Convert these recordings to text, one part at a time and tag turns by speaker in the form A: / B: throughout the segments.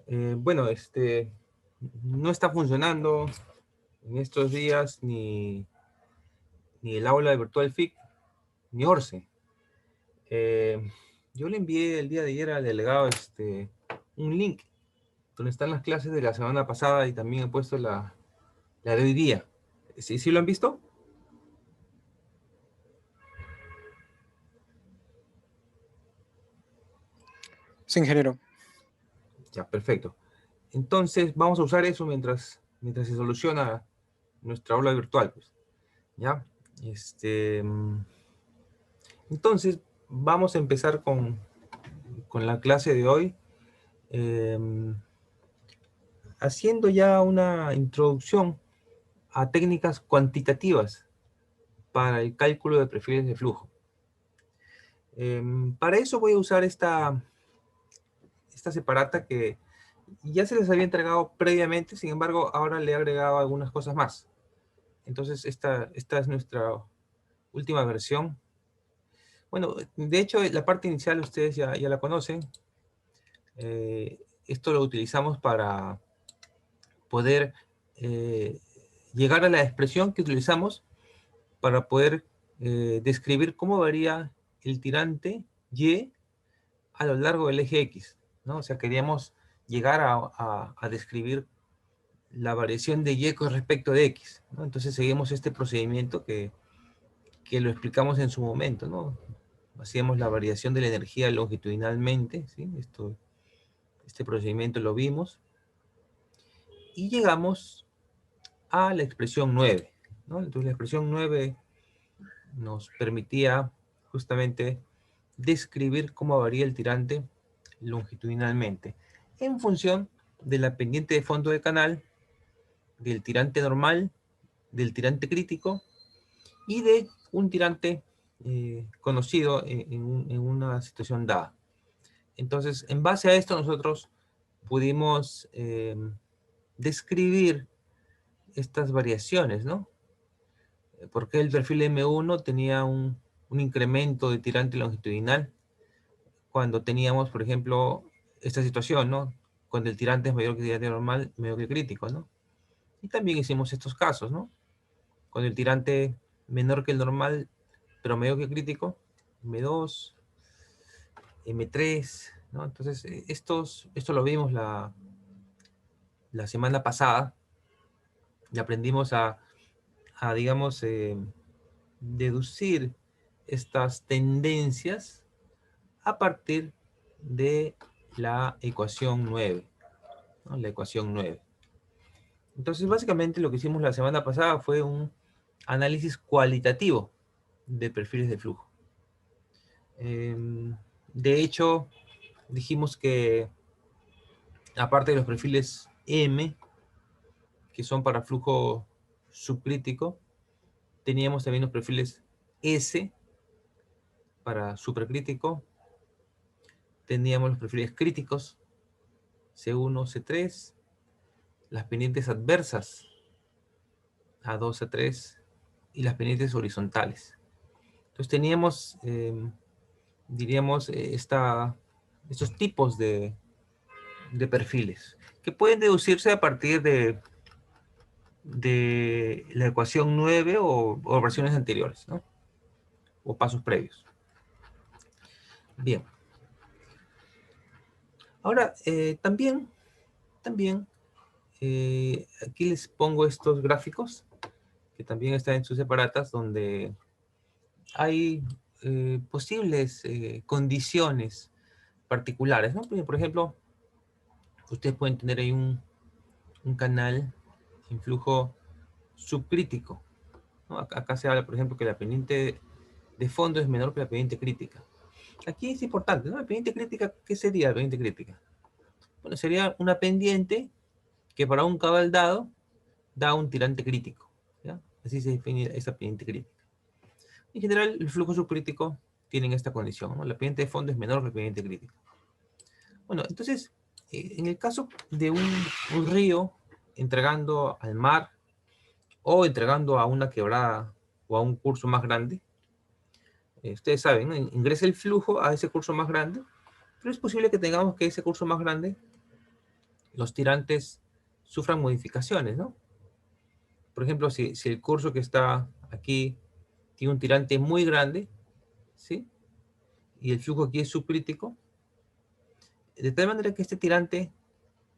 A: Bueno, no está funcionando en estos días ni el aula de Virtual FIC ni ORCE. Yo le envié el día de ayer al delegado un link donde están las clases de la semana pasada y también he puesto la de hoy día. ¿Sí lo han visto?
B: Sí, ingeniero.
A: Ya, perfecto. Entonces vamos a usar eso mientras se soluciona nuestra aula virtual, pues. ¿Ya? Entonces vamos a empezar con la clase de hoy, eh, haciendo ya una introducción a técnicas cuantitativas para el cálculo de perfiles de flujo. Para eso voy a usar esta separata que ya se les había entregado previamente, sin embargo, ahora le he agregado algunas cosas más. Entonces, esta es nuestra última versión. Bueno, de hecho, la parte inicial ustedes ya la conocen. Esto lo utilizamos para poder llegar a la expresión que utilizamos para poder describir cómo varía el tirante Y a lo largo del eje X, ¿no? O sea, queríamos llegar a describir la variación de Y con respecto de X, ¿no? Entonces seguimos este procedimiento que lo explicamos en su momento, ¿no? Hacíamos la variación de la energía longitudinalmente, ¿sí? Este procedimiento lo vimos, y llegamos a la expresión 9, ¿no? Entonces la expresión 9 nos permitía justamente describir cómo varía el tirante longitudinalmente en función de la pendiente de fondo de canal, del tirante normal, del tirante crítico y de un tirante conocido en una situación dada. Entonces, en base a esto nosotros pudimos describir estas variaciones, ¿no? Porque el perfil M1 tenía un incremento de tirante longitudinal cuando teníamos, por ejemplo, esta situación, ¿no? Cuando el tirante es mayor que el tirante normal, mayor que el crítico, ¿no? Y también hicimos estos casos, ¿no? Cuando el tirante menor que el normal, pero mayor que el crítico, M2, M3, ¿no? Entonces, esto lo vimos la semana pasada y aprendimos digamos, deducir estas tendencias a partir de la ecuación 9, ¿no? La ecuación 9. Entonces, básicamente lo que hicimos la semana pasada fue un análisis cualitativo de perfiles de flujo. De hecho, dijimos que aparte de los perfiles M, que son para flujo subcrítico, teníamos también los perfiles S para supercrítico, teníamos los perfiles críticos, C1, C3, las pendientes adversas, A2, A3, y las pendientes horizontales. Entonces teníamos, diríamos, estos tipos de perfiles que pueden deducirse a partir de la ecuación 9 o versiones anteriores, ¿no? O pasos previos. Bien. Ahora, también aquí les pongo estos gráficos que también están en sus separatas, donde hay posibles condiciones particulares, ¿no? Por ejemplo, ustedes pueden tener ahí un canal en flujo subcrítico, ¿no? Acá se habla, por ejemplo, que la pendiente de fondo es menor que la pendiente crítica. Aquí es importante, ¿no? La pendiente crítica, ¿qué sería la pendiente crítica? Bueno, sería una pendiente que para un cabal dado da un tirante crítico, ¿ya? Así se define esa pendiente crítica. En general, el flujo subcrítico tienen esta condición, ¿no? La pendiente de fondo es menor que la pendiente crítica. Bueno, entonces, en el caso de un río entregando al mar o entregando a una quebrada o a un curso más grande, ustedes saben, ¿no? Ingresa el flujo a ese curso más grande, pero es posible que tengamos que ese curso más grande los tirantes sufran modificaciones, ¿no? Por ejemplo, si el curso que está aquí tiene un tirante muy grande, ¿sí? Y el flujo aquí es subcrítico, de tal manera que este tirante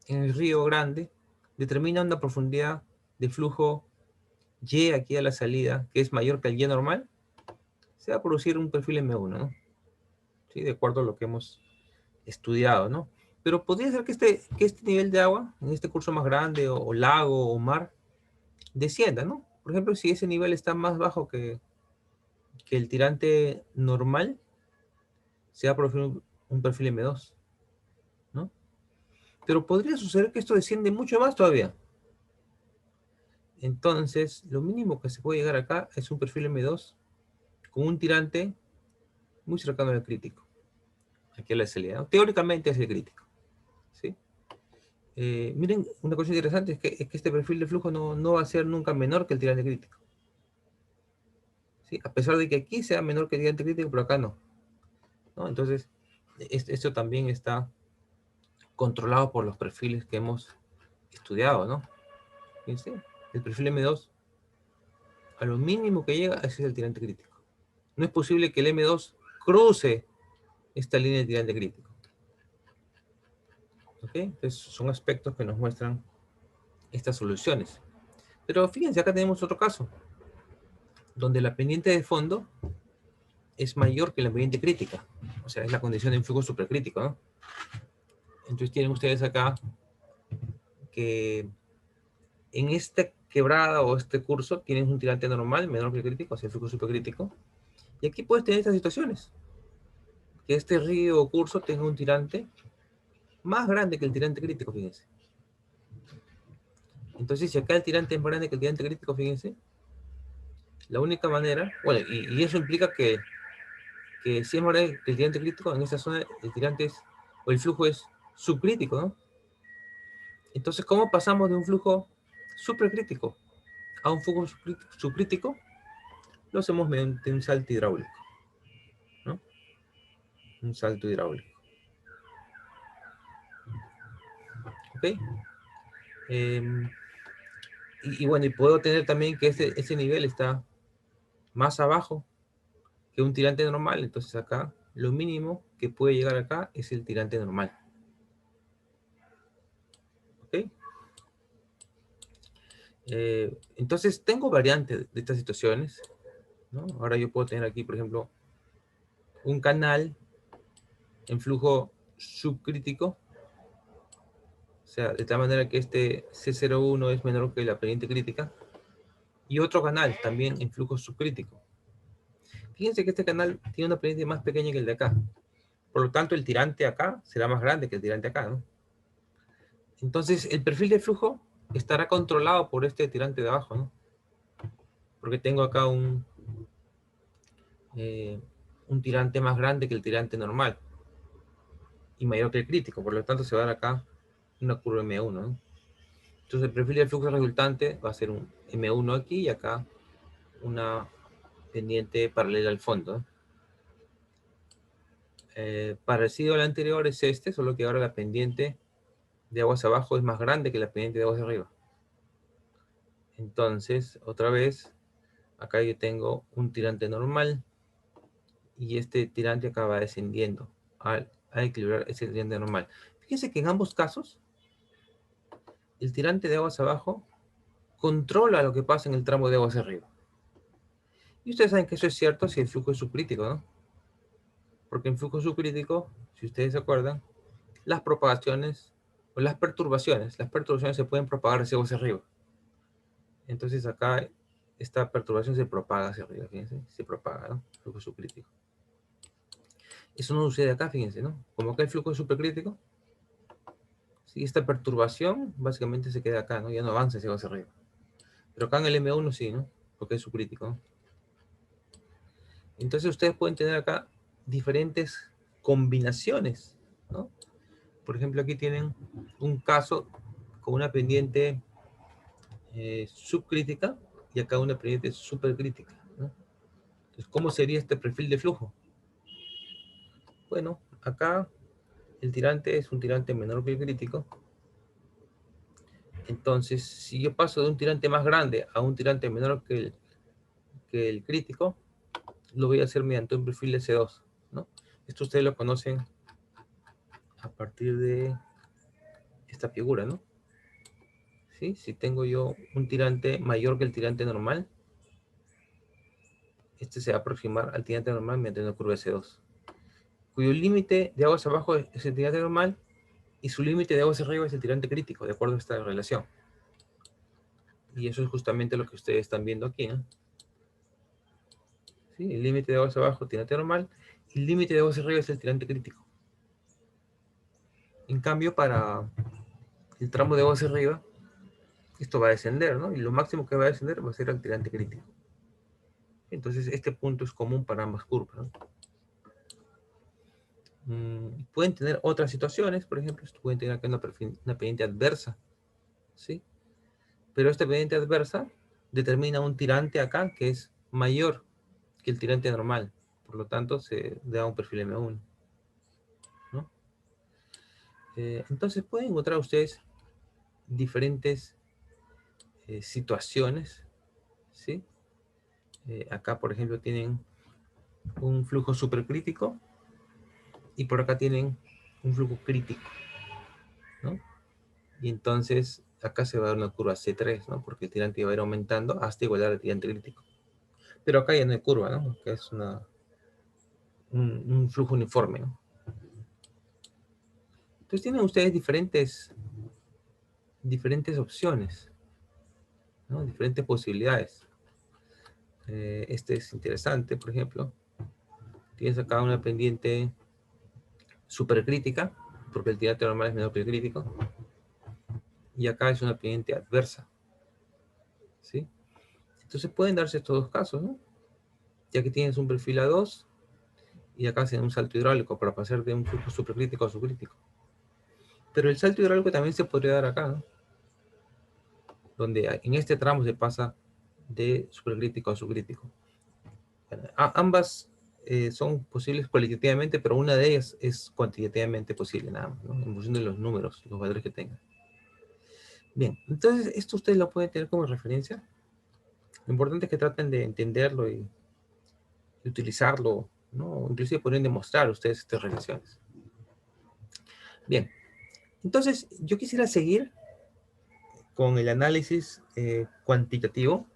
A: en el río grande determina una profundidad de flujo Y aquí a la salida, que es mayor que el Y normal, se va a producir un perfil M1, ¿no? ¿Sí? De acuerdo a lo que hemos estudiado, ¿no? Pero podría ser que este nivel de agua, en este curso más grande, o lago, o mar, descienda, ¿no? Por ejemplo, si ese nivel está más bajo que el tirante normal, se va a producir un perfil M2, ¿no? Pero podría suceder que esto desciende mucho más todavía. Entonces, lo mínimo que se puede llegar acá es un perfil M2 con un tirante muy cercano al crítico. Aquí a la salida, ¿no? Teóricamente es el crítico, ¿sí? Miren, una cosa interesante es que este perfil de flujo no va a ser nunca menor que el tirante crítico, ¿sí? A pesar de que aquí sea menor que el tirante crítico, pero acá no, ¿no? Entonces, esto también está controlado por los perfiles que hemos estudiado, ¿no? Fíjense, el perfil M2, a lo mínimo que llega, ese es el tirante crítico. No es posible que el M2 cruce esta línea de tirante crítico. ¿Ok? Entonces, son aspectos que nos muestran estas soluciones. Pero fíjense, acá tenemos otro caso, donde la pendiente de fondo es mayor que la pendiente crítica. O sea, es la condición de un flujo supercrítico, ¿no? Entonces tienen ustedes acá que en esta quebrada o este curso tienes un tirante normal menor que el crítico, o sea, el flujo supercrítico. Y aquí puedes tener estas situaciones, que este río o curso tenga un tirante más grande que el tirante crítico, fíjense. Entonces, si acá el tirante es más grande que el tirante crítico, fíjense, la única manera, bueno, y eso implica que si es más grande que el tirante crítico, en esa zona el tirante es, o el flujo es subcrítico, ¿no? Entonces, ¿cómo pasamos de un flujo supercrítico a un flujo subcrítico? Lo hacemos mediante un salto hidráulico, ¿no? Un salto hidráulico, ¿ok? Y bueno, y puedo tener también que ese nivel está más abajo que un tirante normal, entonces acá lo mínimo que puede llegar acá es el tirante normal, ¿ok? Entonces tengo variantes de estas situaciones, ¿no? Ahora yo puedo tener aquí, por ejemplo, un canal en flujo subcrítico, o sea, de tal manera que este C01 es menor que la pendiente crítica, y otro canal también en flujo subcrítico. Fíjense que este canal tiene una pendiente más pequeña que el de acá, por lo tanto el tirante acá será más grande que el tirante acá, ¿no? Entonces el perfil de flujo estará controlado por este tirante de abajo, ¿no? Porque tengo acá eh, un tirante más grande que el tirante normal y mayor que el crítico, por lo tanto se va a dar acá una curva M1, ¿no? Entonces el perfil de flujo resultante va a ser un M1 aquí y acá una pendiente paralela al fondo, ¿no? Parecido al anterior es este, solo que ahora la pendiente de aguas abajo es más grande que la pendiente de aguas arriba. Entonces, otra vez, acá yo tengo un tirante normal y este tirante acá va descendiendo a equilibrar ese tirante normal. Fíjense que en ambos casos, el tirante de aguas abajo controla lo que pasa en el tramo de aguas arriba. Y ustedes saben que eso es cierto si el flujo es subcrítico, ¿no? Porque en flujo subcrítico, si ustedes se acuerdan, las propagaciones o las perturbaciones se pueden propagar hacia arriba. Entonces acá esta perturbación se propaga hacia arriba, fíjense, se propaga, ¿no? Flujo subcrítico. Eso no sucede acá, fíjense, ¿no? Como acá el flujo es supercrítico, ¿sí? Esta perturbación básicamente se queda acá, ¿no? Ya no avanza hacia arriba. Pero acá en el M1 sí, ¿no? Porque es subcrítico, ¿no? Entonces ustedes pueden tener acá diferentes combinaciones, ¿no? Por ejemplo, aquí tienen un caso con una pendiente subcrítica y acá una pendiente supercrítica, ¿no? Entonces, ¿cómo sería este perfil de flujo? Bueno, acá el tirante es un tirante menor que el crítico Entonces, si yo paso de un tirante más grande a un tirante menor que el crítico, lo voy a hacer mediante un perfil S2, ¿no? Esto ustedes lo conocen a partir de esta figura, ¿no? ¿Sí? Si tengo yo un tirante mayor que el tirante normal, este se va a aproximar al tirante normal mediante una curva S2, cuyo límite de aguas abajo es el tirante normal y su límite de aguas arriba es el tirante crítico, de acuerdo a esta relación. Y eso es justamente lo que ustedes están viendo aquí, ¿no? ¿Sí? El límite de aguas abajo, tirante normal, y el límite de aguas arriba es el tirante crítico. En cambio, para el tramo de aguas arriba, esto va a descender, ¿no? Y lo máximo que va a descender va a ser el tirante crítico. Entonces, este punto es común para ambas curvas, ¿no? Pueden tener otras situaciones, por ejemplo, pueden tener acá una pendiente adversa, ¿sí? Pero esta pendiente adversa determina un tirante acá que es mayor que el tirante normal. Por lo tanto, se da un perfil M1, ¿no? Entonces, pueden encontrar ustedes diferentes situaciones, ¿sí? Acá, por ejemplo, tienen un flujo supercrítico y por acá tienen un flujo crítico, ¿no? Y entonces acá se va a dar una curva C3, ¿no? Porque el tirante va a ir aumentando hasta igualar al tirante crítico. Pero acá ya no hay curva, ¿no? Acá es un flujo uniforme, ¿no? Entonces tienen ustedes diferentes opciones, ¿no? Diferentes posibilidades. Este es interesante, por ejemplo. Tienes acá una pendiente supercrítica, porque el tirante normal es menor que el crítico. Y acá es una pendiente adversa, ¿sí? Entonces pueden darse estos dos casos, ¿no? Ya que tienes un perfil A2 y acá hacen un salto hidráulico para pasar de un flujo supercrítico a subcrítico. Pero el salto hidráulico también se podría dar acá, ¿no? Donde en este tramo se pasa de supercrítico a subcrítico. Ambas son posibles cualitativamente, pero una de ellas es cuantitativamente posible, nada más, ¿no? En función de los números, los valores que tengan. Bien, entonces esto ustedes lo pueden tener como referencia. Lo importante es que traten de entenderlo y utilizarlo, ¿no? Inclusive pueden demostrar ustedes estas relaciones. Bien, entonces yo quisiera seguir con el análisis cuantitativo,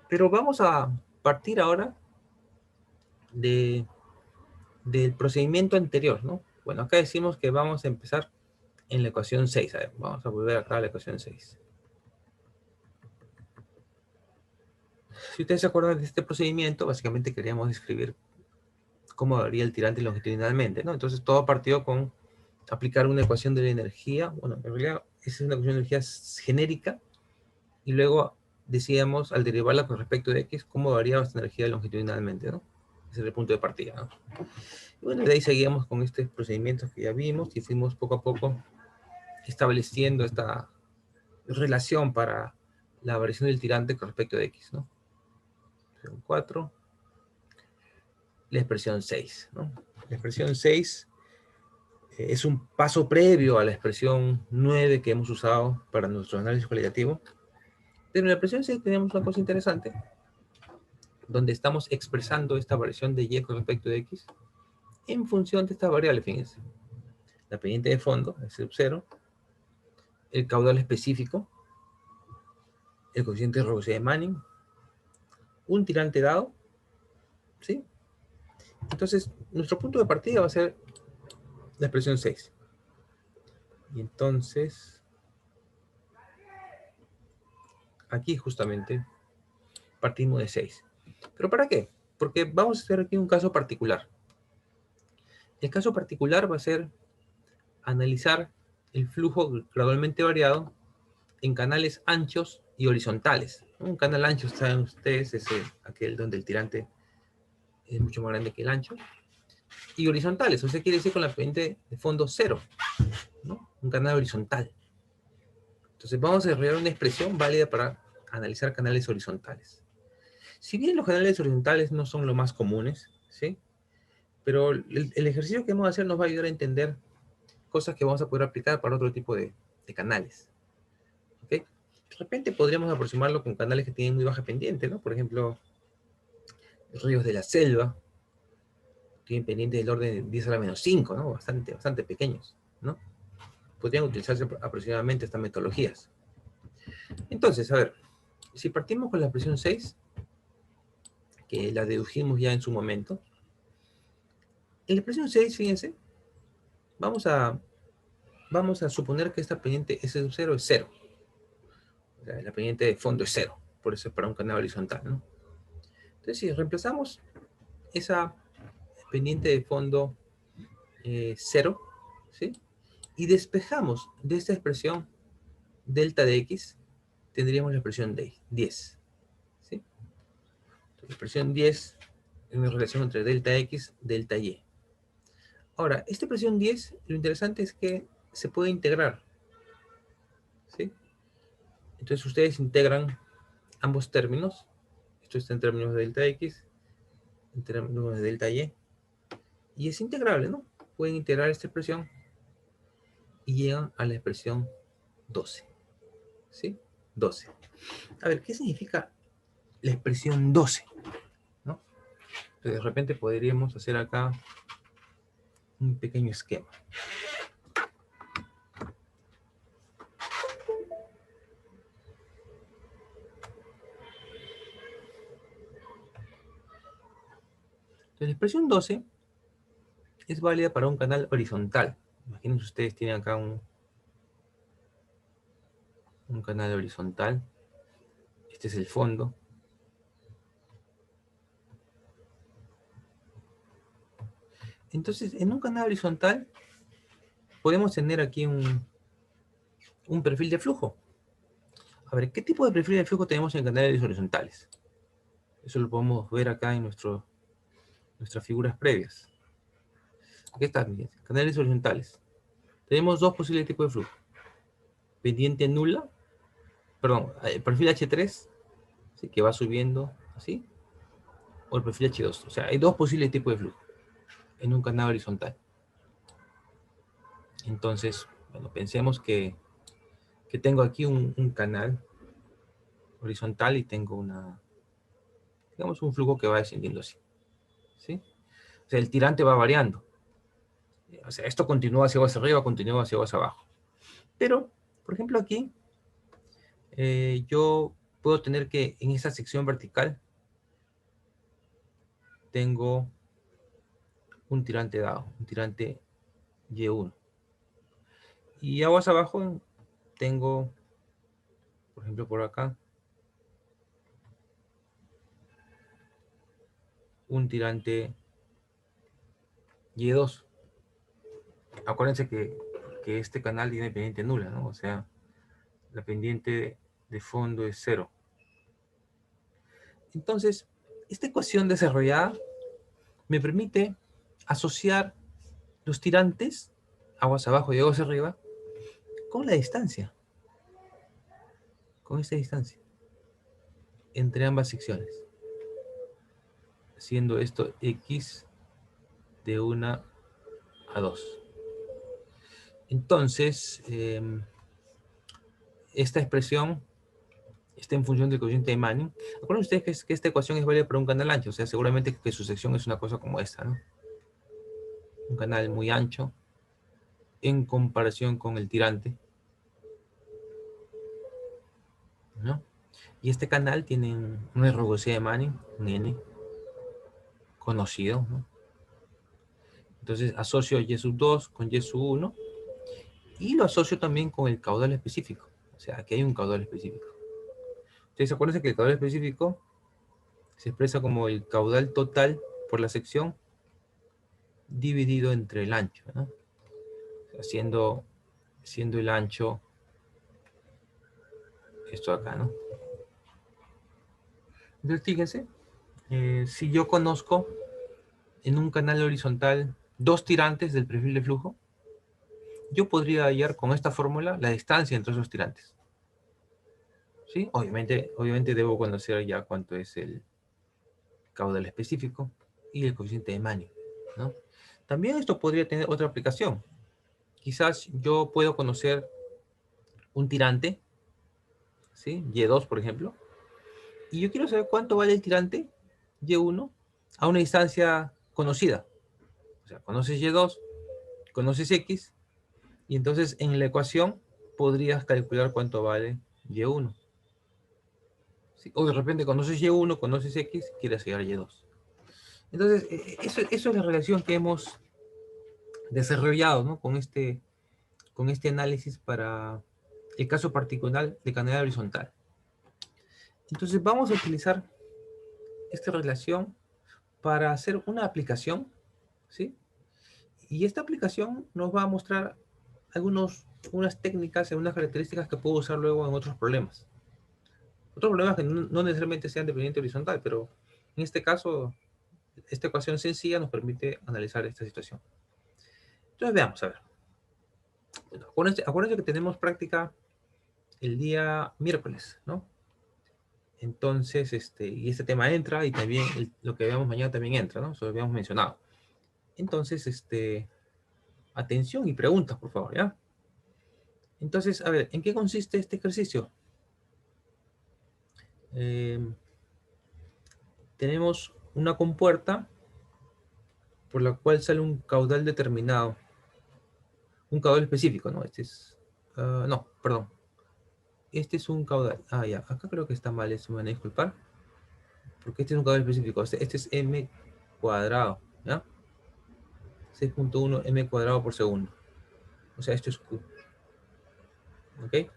A: pero vamos a partir ahora de, del procedimiento anterior, ¿no? Bueno, acá decimos que vamos a empezar en la ecuación 6. A ver, vamos a volver acá a la ecuación 6. Si ustedes se acuerdan de este procedimiento, básicamente queríamos describir cómo varía el tirante longitudinalmente, ¿no? Entonces todo partió con aplicar una ecuación de la energía. Bueno, en realidad esa es una ecuación de energía genérica, y luego decíamos, al derivarla con respecto de X, cómo varía esta energía longitudinalmente, ¿no? Ese es el punto de partida, ¿no? Y bueno, de ahí seguíamos con estos procedimientos que ya vimos y fuimos poco a poco estableciendo esta relación para la variación del tirante con respecto de X, ¿no? 4, la expresión 6, ¿no? La expresión 6 es un paso previo a la expresión 9 que hemos usado para nuestro análisis cualitativo. Pero en la expresión 6 tenemos una cosa interesante, donde estamos expresando esta variación de Y con respecto de X en función de esta variable, fíjense. La pendiente de fondo, es sub 0, el caudal específico, el coeficiente de rugosidad de Manning, un tirante dado, ¿sí? Entonces, nuestro punto de partida va a ser la expresión 6. Y entonces, aquí justamente partimos de 6. ¿Pero para qué? Porque vamos a hacer aquí un caso particular. El caso particular va a ser analizar el flujo gradualmente variado en canales anchos y horizontales. Un canal ancho, saben ustedes, es aquel donde el tirante es mucho más grande que el ancho. Y horizontales, o sea, quiere decir con la pendiente de fondo 0, ¿no? Un canal horizontal. Entonces vamos a desarrollar una expresión válida para analizar canales horizontales. Si bien los canales horizontales no son los más comunes, ¿sí? Pero el ejercicio que vamos a hacer nos va a ayudar a entender cosas que vamos a poder aplicar para otro tipo de canales. ¿Ok? De repente podríamos aproximarlo con canales que tienen muy baja pendiente, ¿no? Por ejemplo, los ríos de la selva tienen pendiente del orden de 10 a la menos 5, ¿no? Bastante pequeños, ¿no? Podrían utilizarse aproximadamente estas metodologías. Entonces, a ver, si partimos con la presión 6, que la dedujimos ya en su momento, en la presión 6, fíjense, vamos a suponer que esta pendiente S0 es 0. O sea, la pendiente de fondo es 0. Por eso es para un canal horizontal, ¿no? Entonces, si reemplazamos esa pendiente de fondo 0, ¿sí? Y despejamos de esta expresión delta de x, tendríamos la expresión de 10. ¿Sí? La expresión 10 es una relación entre delta x, delta y. Ahora, esta expresión 10, lo interesante es que se puede integrar. ¿Sí? Entonces ustedes integran ambos términos. Esto está en términos de delta x, en términos de delta y. Y es integrable, ¿no? Pueden integrar esta expresión y llegan a la expresión 12. ¿Sí? 12. A ver, ¿qué significa la expresión 12? ¿No? Entonces, de repente podríamos hacer acá un pequeño esquema. Entonces, la expresión 12 es válida para un canal horizontal. Imagínense ustedes tienen acá un canal horizontal. Este es el fondo. Entonces, en un canal horizontal podemos tener aquí un perfil de flujo. A ver, ¿qué tipo de perfil de flujo tenemos en canales horizontales? Eso lo podemos ver acá en nuestras figuras previas. Aquí están, bien, canales horizontales. Tenemos dos posibles tipos de flujo. Pendiente nula, perdón, el perfil H3, ¿sí? Que va subiendo así, o el perfil H2. O sea, hay dos posibles tipos de flujo en un canal horizontal. Entonces, bueno, pensemos que tengo aquí un canal horizontal y tengo digamos, un flujo que va descendiendo así. ¿Sí? O sea, el tirante va variando. O sea, esto continúa hacia arriba, continúa hacia abajo. Pero, por ejemplo, aquí, yo puedo tener que en esta sección vertical tengo un tirante dado, un tirante Y1. Y aguas abajo tengo, por ejemplo, por acá, un tirante Y2. Acuérdense que este canal tiene pendiente nula, ¿no? O sea, la pendiente de fondo es 0. Entonces, esta ecuación desarrollada me permite asociar los tirantes, aguas abajo y aguas arriba, con la distancia, con esta distancia, entre ambas secciones, siendo esto x de 1 a 2. Entonces, esta expresión está en función del coeficiente de Manning. Acuérdense ustedes que esta ecuación es válida para un canal ancho, o sea, seguramente que su sección es una cosa como esta, ¿no? Un canal muy ancho en comparación con el tirante, ¿no? Y este canal tiene una rugosidad de Manning, un n, conocido, ¿no? Entonces asocio y sub 2 con y sub 1 y lo asocio también con el caudal específico. O sea, aquí hay un caudal específico. Ustedes acuérdense que el caudal específico se expresa como el caudal total por la sección dividido entre el ancho, ¿no? O sea, siendo el ancho esto acá, ¿no? Entonces, fíjense, si yo conozco en un canal horizontal dos tirantes del perfil de flujo, yo podría hallar con esta fórmula la distancia entre esos tirantes. ¿Sí? Obviamente debo conocer ya cuánto es el caudal específico y el coeficiente de Manning, ¿no? También esto podría tener otra aplicación. quizás yo puedo conocer un tirante, ¿sí? Y2, por ejemplo, y yo quiero saber cuánto vale el tirante Y1 a una distancia conocida. O sea, conoces Y2, conoces X, y entonces en la ecuación podrías calcular cuánto vale Y1. ¿Sí? O de repente conoces Y1, conoces X, quieres hallar Y2. Entonces, eso es la relación que hemos desarrollado, ¿no? Con este análisis para el caso particular de canal horizontal. Entonces, vamos a utilizar esta relación para hacer una aplicación, ¿sí? Y esta aplicación nos va a mostrar unas técnicas y unas características que puedo usar luego en otros problemas. Otros problemas que no necesariamente sean de pendiente horizontal, pero en este caso, esta ecuación sencilla nos permite analizar esta situación. Entonces, veamos, a ver. Bueno, acuérdense que tenemos práctica el día miércoles, ¿no? Entonces, y este tema entra y también lo que veamos mañana también entra, ¿no? Eso lo habíamos mencionado. Entonces, atención y preguntas, por favor, ¿ya? Entonces, a ver, ¿en qué consiste este ejercicio? Tenemos una compuerta por la cual sale un caudal determinado, un caudal específico, ¿no? No, perdón. Este es un caudal. Ah, ya, acá creo que está mal, eso me van a disculpar, porque este es un caudal específico. Este es m cuadrado, ¿ya? 6.1 m cuadrado por segundo. O sea, esto es Q. ¿Ok?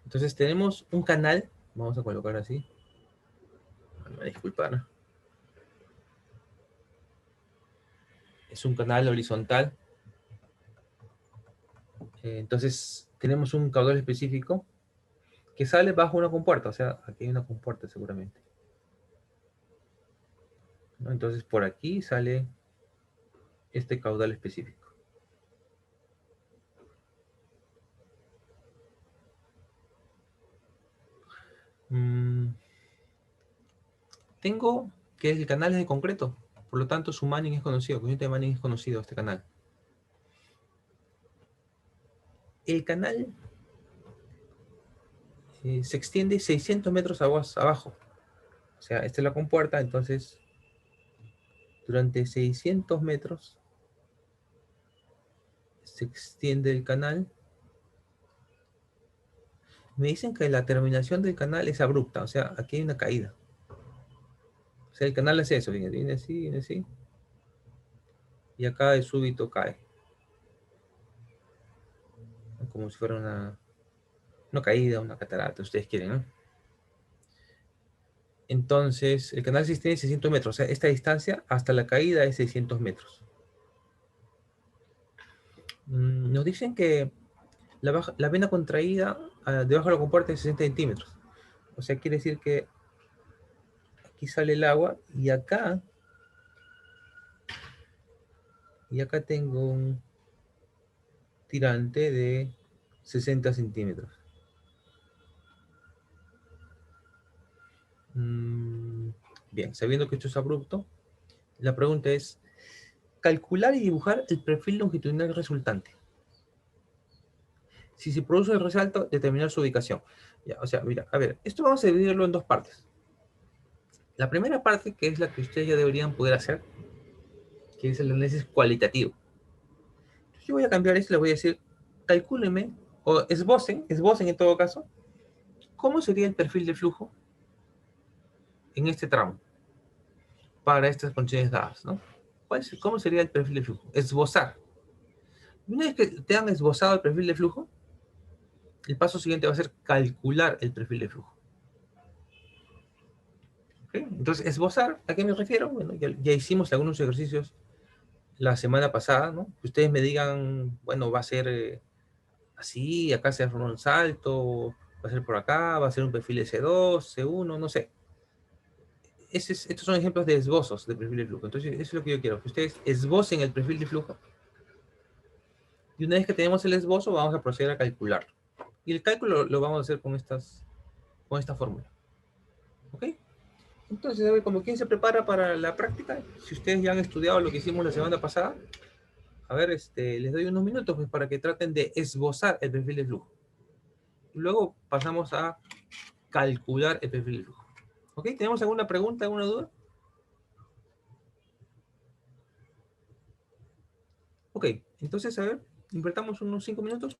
A: Entonces tenemos un canal, vamos a colocar así. Me van a disculpar, ¿no? Es un canal horizontal. Entonces tenemos un caudal específico que sale bajo una compuerta. O sea, aquí hay una compuerta seguramente, ¿no? Entonces por aquí sale este caudal específico. Tengo que el canal es de concreto, por lo tanto su Manning es conocido, el conjunto de Manning es conocido, este canal. El canal se extiende 600 metros abajo. O sea, esta es la compuerta, entonces durante 600 metros se extiende el canal. Me dicen que la terminación del canal es abrupta, o sea, aquí hay una caída. O sea, el canal hace eso, viene así, y acá de súbito cae. Como si fuera una caída, una catarata, ustedes quieren, ¿no? Entonces, el canal se extiende 600 metros, o sea, esta distancia hasta la caída es 600 metros. Nos dicen que la vena contraída debajo de la compuerta es 60 centímetros. O sea, quiere decir que aquí sale el agua y acá tengo un tirante de 60 centímetros. Bien, sabiendo que esto es abrupto, la pregunta es calcular y dibujar el perfil longitudinal resultante. Si se produce el resalto, determinar su ubicación. Ya, o sea, mira, a ver, esto vamos a dividirlo en dos partes. La primera parte, que es la que ustedes ya deberían poder hacer, que es el análisis cualitativo. Entonces, yo voy a cambiar esto y le voy a decir, calcúlenme, o esbocen en todo caso, cómo sería el perfil de flujo en este tramo para estas condiciones dadas, ¿no? ¿Cómo sería el perfil de flujo? Esbozar. Una vez que te han esbozado el perfil de flujo, el paso siguiente va a ser calcular el perfil de flujo. ¿Okay? Entonces, esbozar, ¿a qué me refiero? Bueno, ya hicimos algunos ejercicios la semana pasada, ¿no? Que ustedes me digan, bueno, va a ser así, acá se forma un salto, va a ser por acá, va a ser un perfil de C2, C1, no sé. Estos son ejemplos de esbozos de perfil de flujo. Entonces, eso es lo que yo quiero, que ustedes esbocen el perfil de flujo. Y una vez que tenemos el esbozo, vamos a proceder a calcularlo. Y el cálculo lo vamos a hacer con esta fórmula. ¿Ok? Entonces, a ver, como quien se prepara para la práctica, si ustedes ya han estudiado lo que hicimos la semana pasada, A ver, les doy unos minutos pues, para que traten de esbozar el perfil de flujo. Luego pasamos a calcular el perfil de flujo. ¿Ok? ¿Tenemos alguna pregunta, alguna duda? Ok, entonces, a ver, invertamos unos 5 minutos.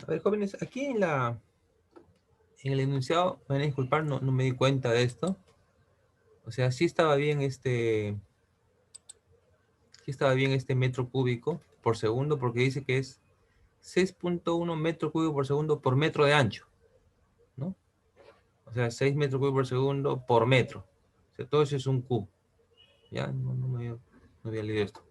A: A ver, jóvenes, aquí en el enunciado, me van a disculpar, no me di cuenta de esto. O sea, sí estaba bien este metro cúbico por segundo, porque dice que es 6.1 metros cúbicos por segundo por metro de ancho, ¿no? O sea, 6 metros cúbicos por segundo por metro. O sea, todo eso es un cubo. Ya, no había leído esto.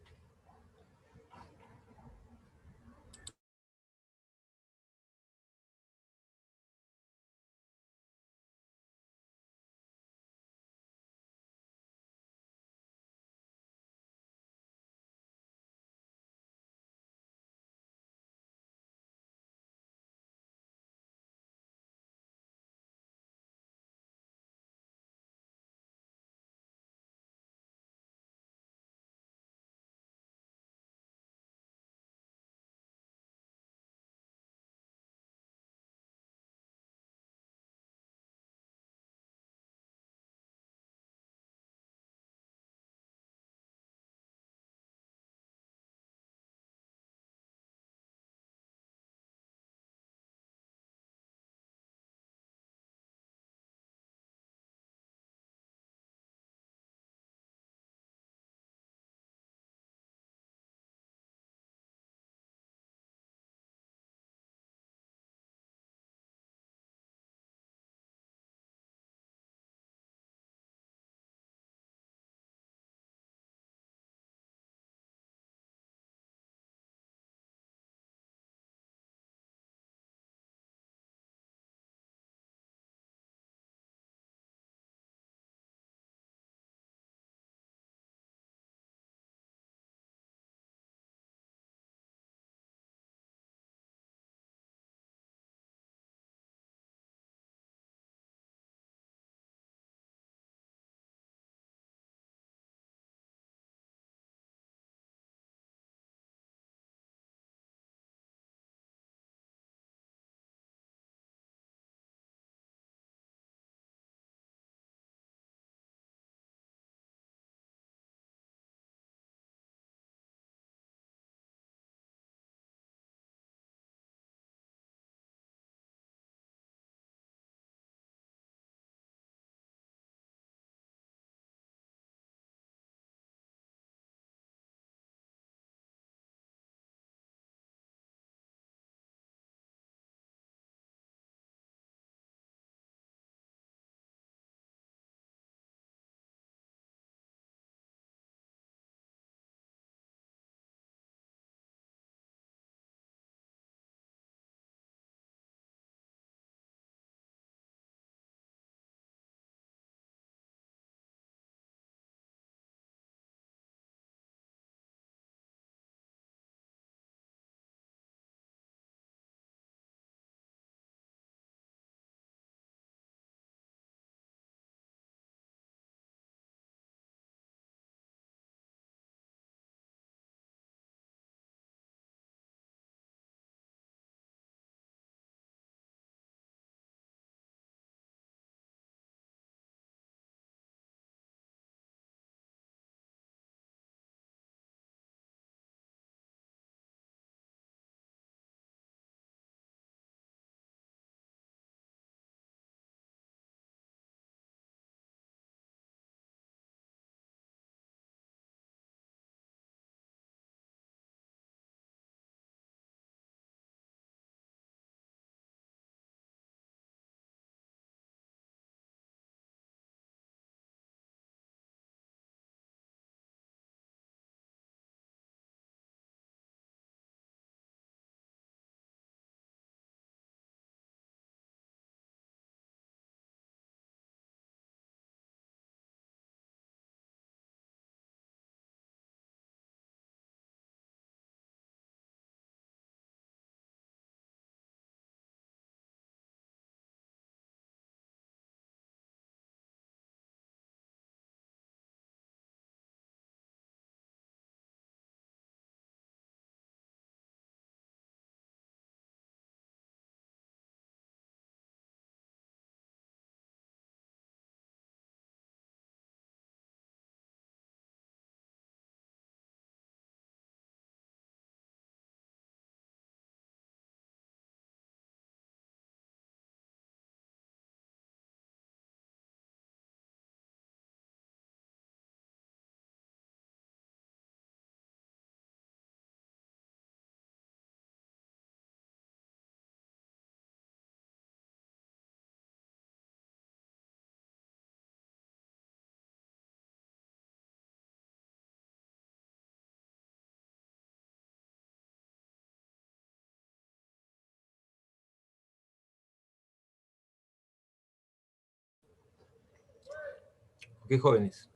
A: Ok, jóvenes.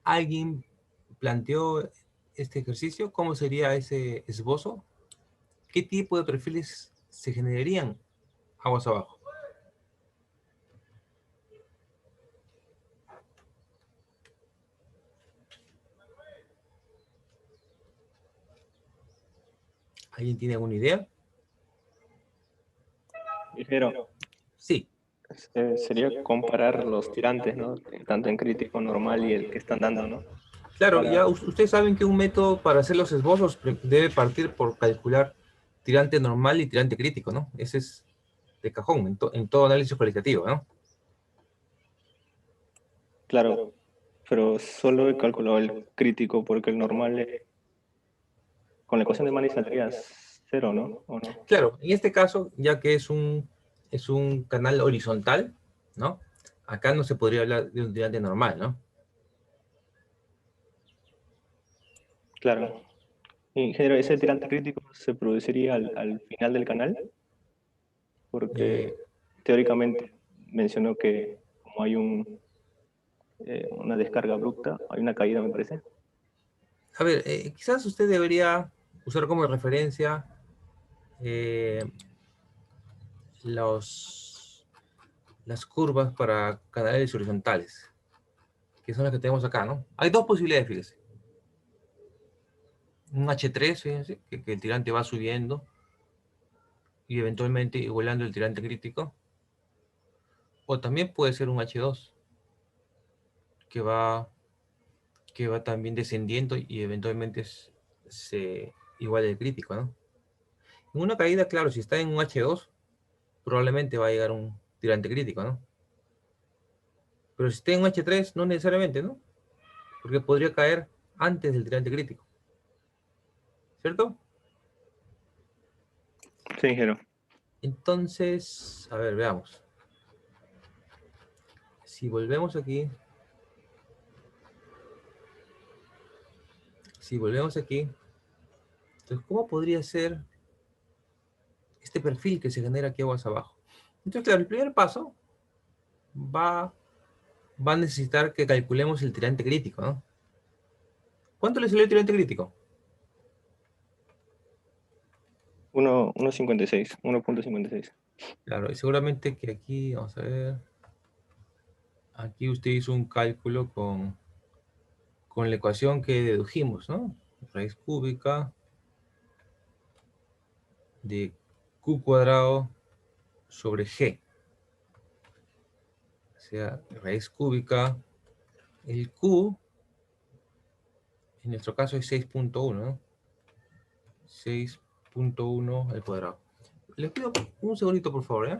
A: ¿Alguien planteó este ejercicio? ¿Cómo sería ese esbozo? ¿Qué tipo de perfiles se generarían aguas abajo? ¿Alguien tiene alguna idea?
C: Ingeniero,
A: Sí.
C: sería comparar los tirantes, ¿no? Tanto en crítico, normal y el que están dando, ¿no?
A: Claro,
C: Para,
A: ya ustedes saben que un método para hacer los esbozos debe partir por calcular tirante normal y tirante crítico, ¿no? Ese es de cajón en todo análisis cualitativo, ¿no?
C: claro, pero solo he calculado el crítico porque el normal, con la ecuación de Manning saldría cero, ¿no? ¿O no?
A: Claro, en este caso, ya que es un canal horizontal, ¿no? Acá no se podría hablar de un tirante normal, ¿no?
C: Claro. Ingeniero, ese tirante crítico se produciría al final del canal
A: Eh,
C: porque teóricamente mencionó que como hay una descarga abrupta, hay una caída, me parece.
A: a ver, quizás usted debería usar como referencia eh, los, las curvas para canales horizontales, que son las que tenemos acá, ¿no? Hay dos posibilidades, fíjese. Un H3, fíjense, que el tirante va subiendo y eventualmente igualando el tirante crítico. O también puede ser un H2, que va, que va también descendiendo y eventualmente se iguala el crítico, ¿no? En una caída, claro, si está en un H2, probablemente va a llegar un tirante crítico, ¿no? Pero si está en un H3, no necesariamente, ¿no? Porque podría caer antes del tirante crítico, ¿cierto?
C: Sí, ingeniero.
A: Entonces, a ver, veamos. Si volvemos aquí, entonces, ¿cómo podría ser este perfil que se genera aquí aguas abajo? Entonces, claro, el primer paso va, va a necesitar que calculemos el tirante crítico, ¿no? ¿Cuánto le salió el tirante crítico?
C: 1.56, 1.56.
A: Claro, y seguramente que aquí, vamos a ver, aquí usted hizo un cálculo con la ecuación que dedujimos, ¿no? Raíz cúbica de Q cuadrado sobre G. O sea, raíz cúbica, el Q, en nuestro caso es 6.1, ¿no? 6.1 al cuadrado. Les pido un segundito, por favor, ¿eh?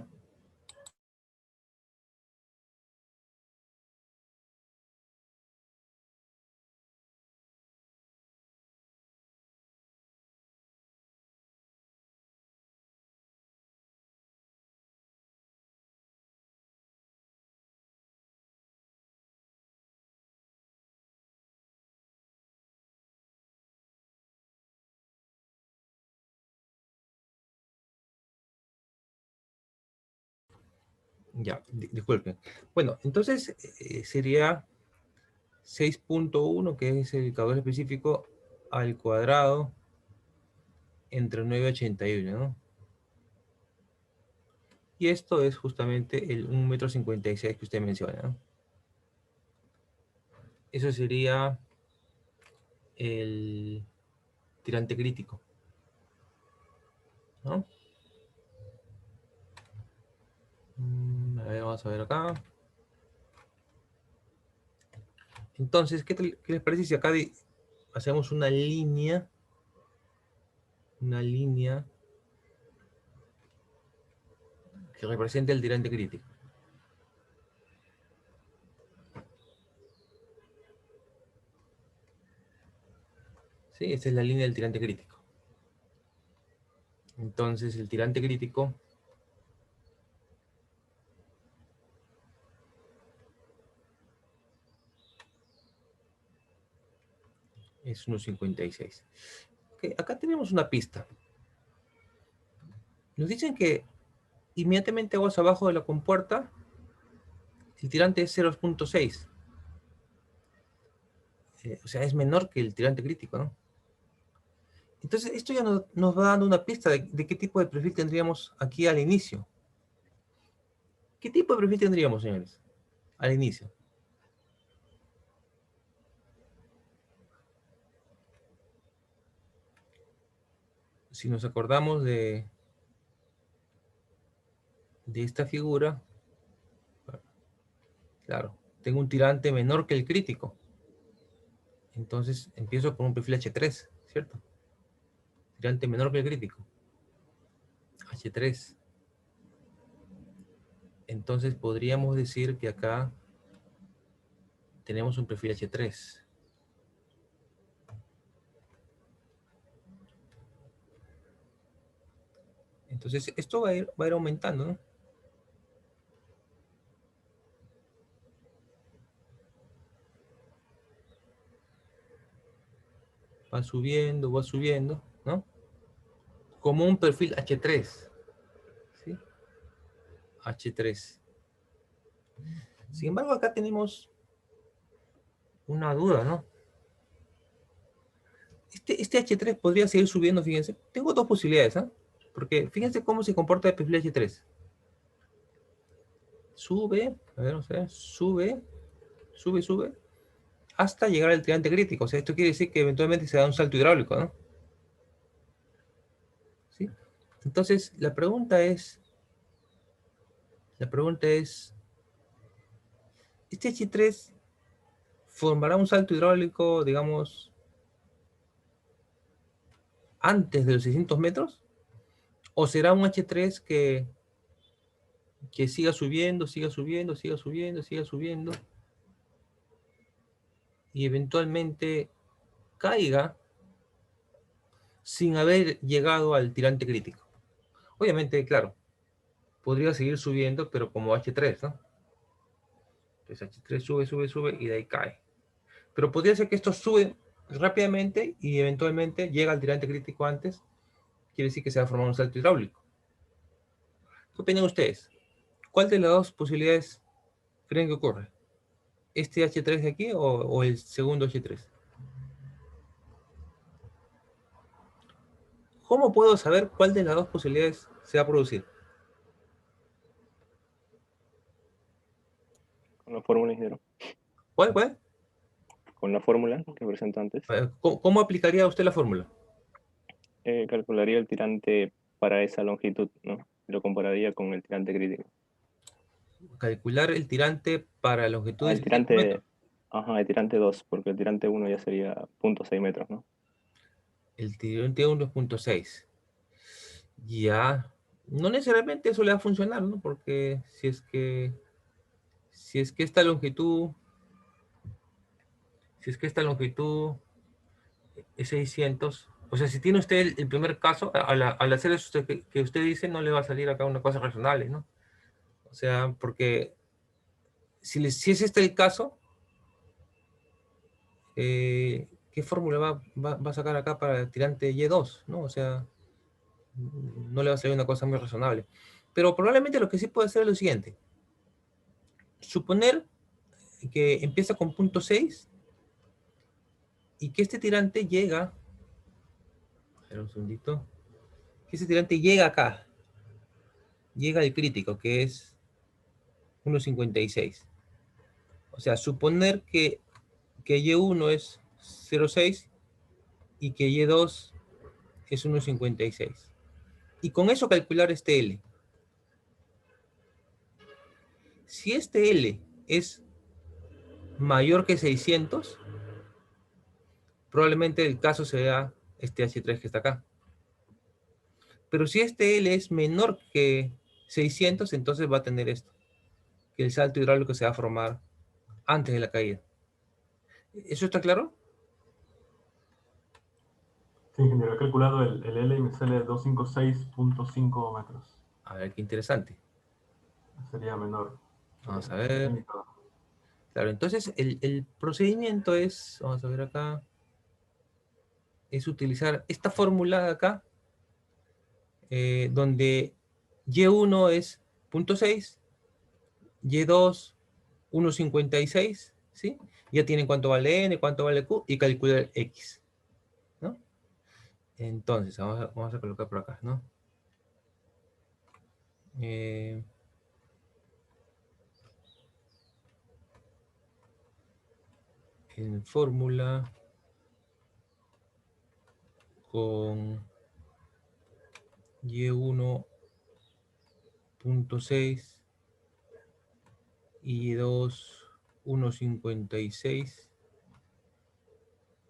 A: Ya, disculpen. Bueno, entonces sería 6.1, que es el caudal específico, al cuadrado entre 9,81, ¿no? Y esto es justamente el 1,56 m que usted menciona, ¿no? Eso sería el tirante crítico, ¿no? A ver, vamos a ver acá. Entonces, ¿qué les parece si acá hacemos una línea que represente el tirante crítico? Sí, esta es la línea del tirante crítico. Entonces, el tirante crítico es 1,56. Okay, acá tenemos una pista. Nos dicen que inmediatamente aguas abajo de la compuerta el tirante es 0.6. O sea, es menor que el tirante crítico, ¿no? Entonces, esto ya nos va dando una pista de qué tipo de perfil tendríamos aquí al inicio. ¿Qué tipo de perfil tendríamos, señores, al inicio? Si nos acordamos de esta figura, claro, tengo un tirante menor que el crítico. Entonces empiezo con un perfil H3, ¿cierto? Tirante menor que el crítico. H3. Entonces podríamos decir que acá tenemos un perfil H3. Entonces esto va a ir aumentando, ¿no? Va subiendo, ¿no? Como un perfil H3, ¿sí? H3. Sin embargo, acá tenemos una duda, ¿no? Este H3 podría seguir subiendo, fíjense. Tengo dos posibilidades, ¿ah? Porque fíjense cómo se comporta el perfil H3. Sube, a ver, vamos a ver, sube, hasta llegar al tirante crítico. O sea, esto quiere decir que eventualmente se da un salto hidráulico, ¿no? ¿Sí? Entonces, la pregunta es, ¿este H3 formará un salto hidráulico, digamos, antes de los 600 metros? ¿O será un H3 que siga subiendo, y eventualmente caiga sin haber llegado al tirante crítico? Obviamente, claro, podría seguir subiendo, pero como H3, ¿no? Entonces H3 sube y de ahí cae. Pero podría ser que esto sube rápidamente y eventualmente llega al tirante crítico antes. Quiere decir que se va a formar un salto hidráulico. ¿Qué opinan ustedes? ¿Cuál de las dos posibilidades creen que ocurre? ¿Este H3 de aquí o el segundo H3? ¿Cómo puedo saber cuál de las dos posibilidades se va a producir?
C: Con la fórmula, ingeniero.
A: ¿Cuál?
C: Con la fórmula que presentó antes.
A: ¿Cómo aplicaría usted la fórmula?
C: Calcularía el tirante para esa longitud, ¿no? Lo compararía con el tirante crítico.
A: Calcular el tirante para longitud
C: Ah,
A: de
C: el
A: 600 metros.
C: tirante, ajá, el tirante 2, porque el tirante 1 ya sería 0.6 metros, ¿no?
A: El tirante 1.6. Ya, no necesariamente eso le va a funcionar, ¿no? Porque si es que esta longitud, es 600, o sea, si tiene usted el primer caso, al hacer eso que usted dice, no le va a salir acá una cosa razonable, ¿no? O sea, porque si es este el caso, ¿qué fórmula va a sacar acá para el tirante Y2, ¿no? O sea, no le va a salir una cosa muy razonable. Pero probablemente lo que sí puede hacer es lo siguiente. Suponer que empieza con 0.6 y que este tirante llega, a ver un segundito, que este tirante llega acá, llega al crítico, que es 1.56. O sea, suponer que Y1 es 0.6 y que Y2 es 1.56. Y con eso calcular este L. Si este L es mayor que 600, probablemente el caso sea este H3 que está acá. Pero si este L es menor que 600, entonces va a tener esto, que el salto hidráulico se va a formar antes de la caída. ¿Eso está claro?
D: Sí, ingeniero, he calculado el L y me sale 256.5 metros.
A: A ver, qué interesante.
D: Sería menor.
A: Vamos a ver. Claro, entonces el procedimiento es, vamos a ver acá, es utilizar esta fórmula de acá, donde Y1 es 0.6, Y2 1,56, ¿sí? Ya tienen cuánto vale n, cuánto vale q, y calcular x, ¿no? Entonces, vamos a colocar por acá, ¿no? En fórmula con y1.6 y 2, 1,56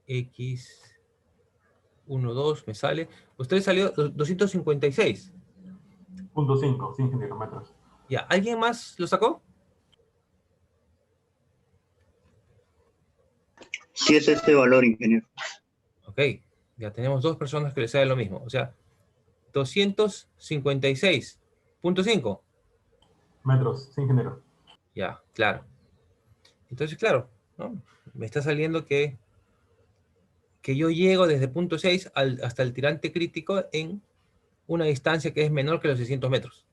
A: x 1,2 me sale. Ustedes salió 256.
D: .5, sí, ingeniero, metros.
A: Ya, ¿alguien más lo sacó?
E: Sí es este valor, ingeniero.
A: Ok, ya tenemos dos personas que les sale lo mismo. O sea, 256.5.
D: Metros, sí, ingeniero.
A: Ya, claro. Entonces, claro, ¿no? Me está saliendo que yo llego desde punto 6 hasta el tirante crítico en una distancia que es menor que los 600 metros.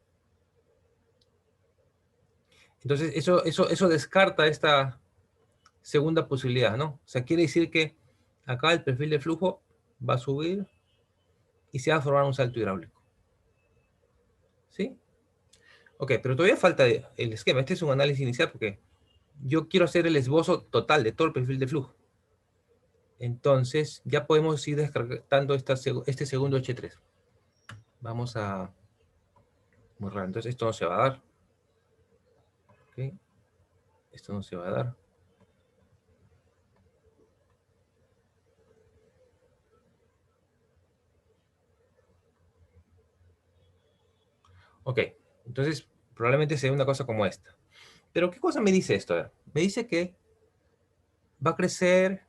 A: Entonces, eso descarta esta segunda posibilidad, ¿no? O sea, quiere decir que acá el perfil de flujo va a subir y se va a formar un salto hidráulico. ¿Sí? Ok, pero todavía falta el esquema. Este es un análisis inicial porque yo quiero hacer el esbozo total de todo el perfil de flujo. Entonces, ya podemos ir descartando este segundo H3. Vamos a borrar. Entonces, esto no se va a dar. ¿Ok? Esto no se va a dar. Ok, entonces probablemente sea una cosa como esta. Pero ¿qué cosa me dice esto? A ver, me dice que va a crecer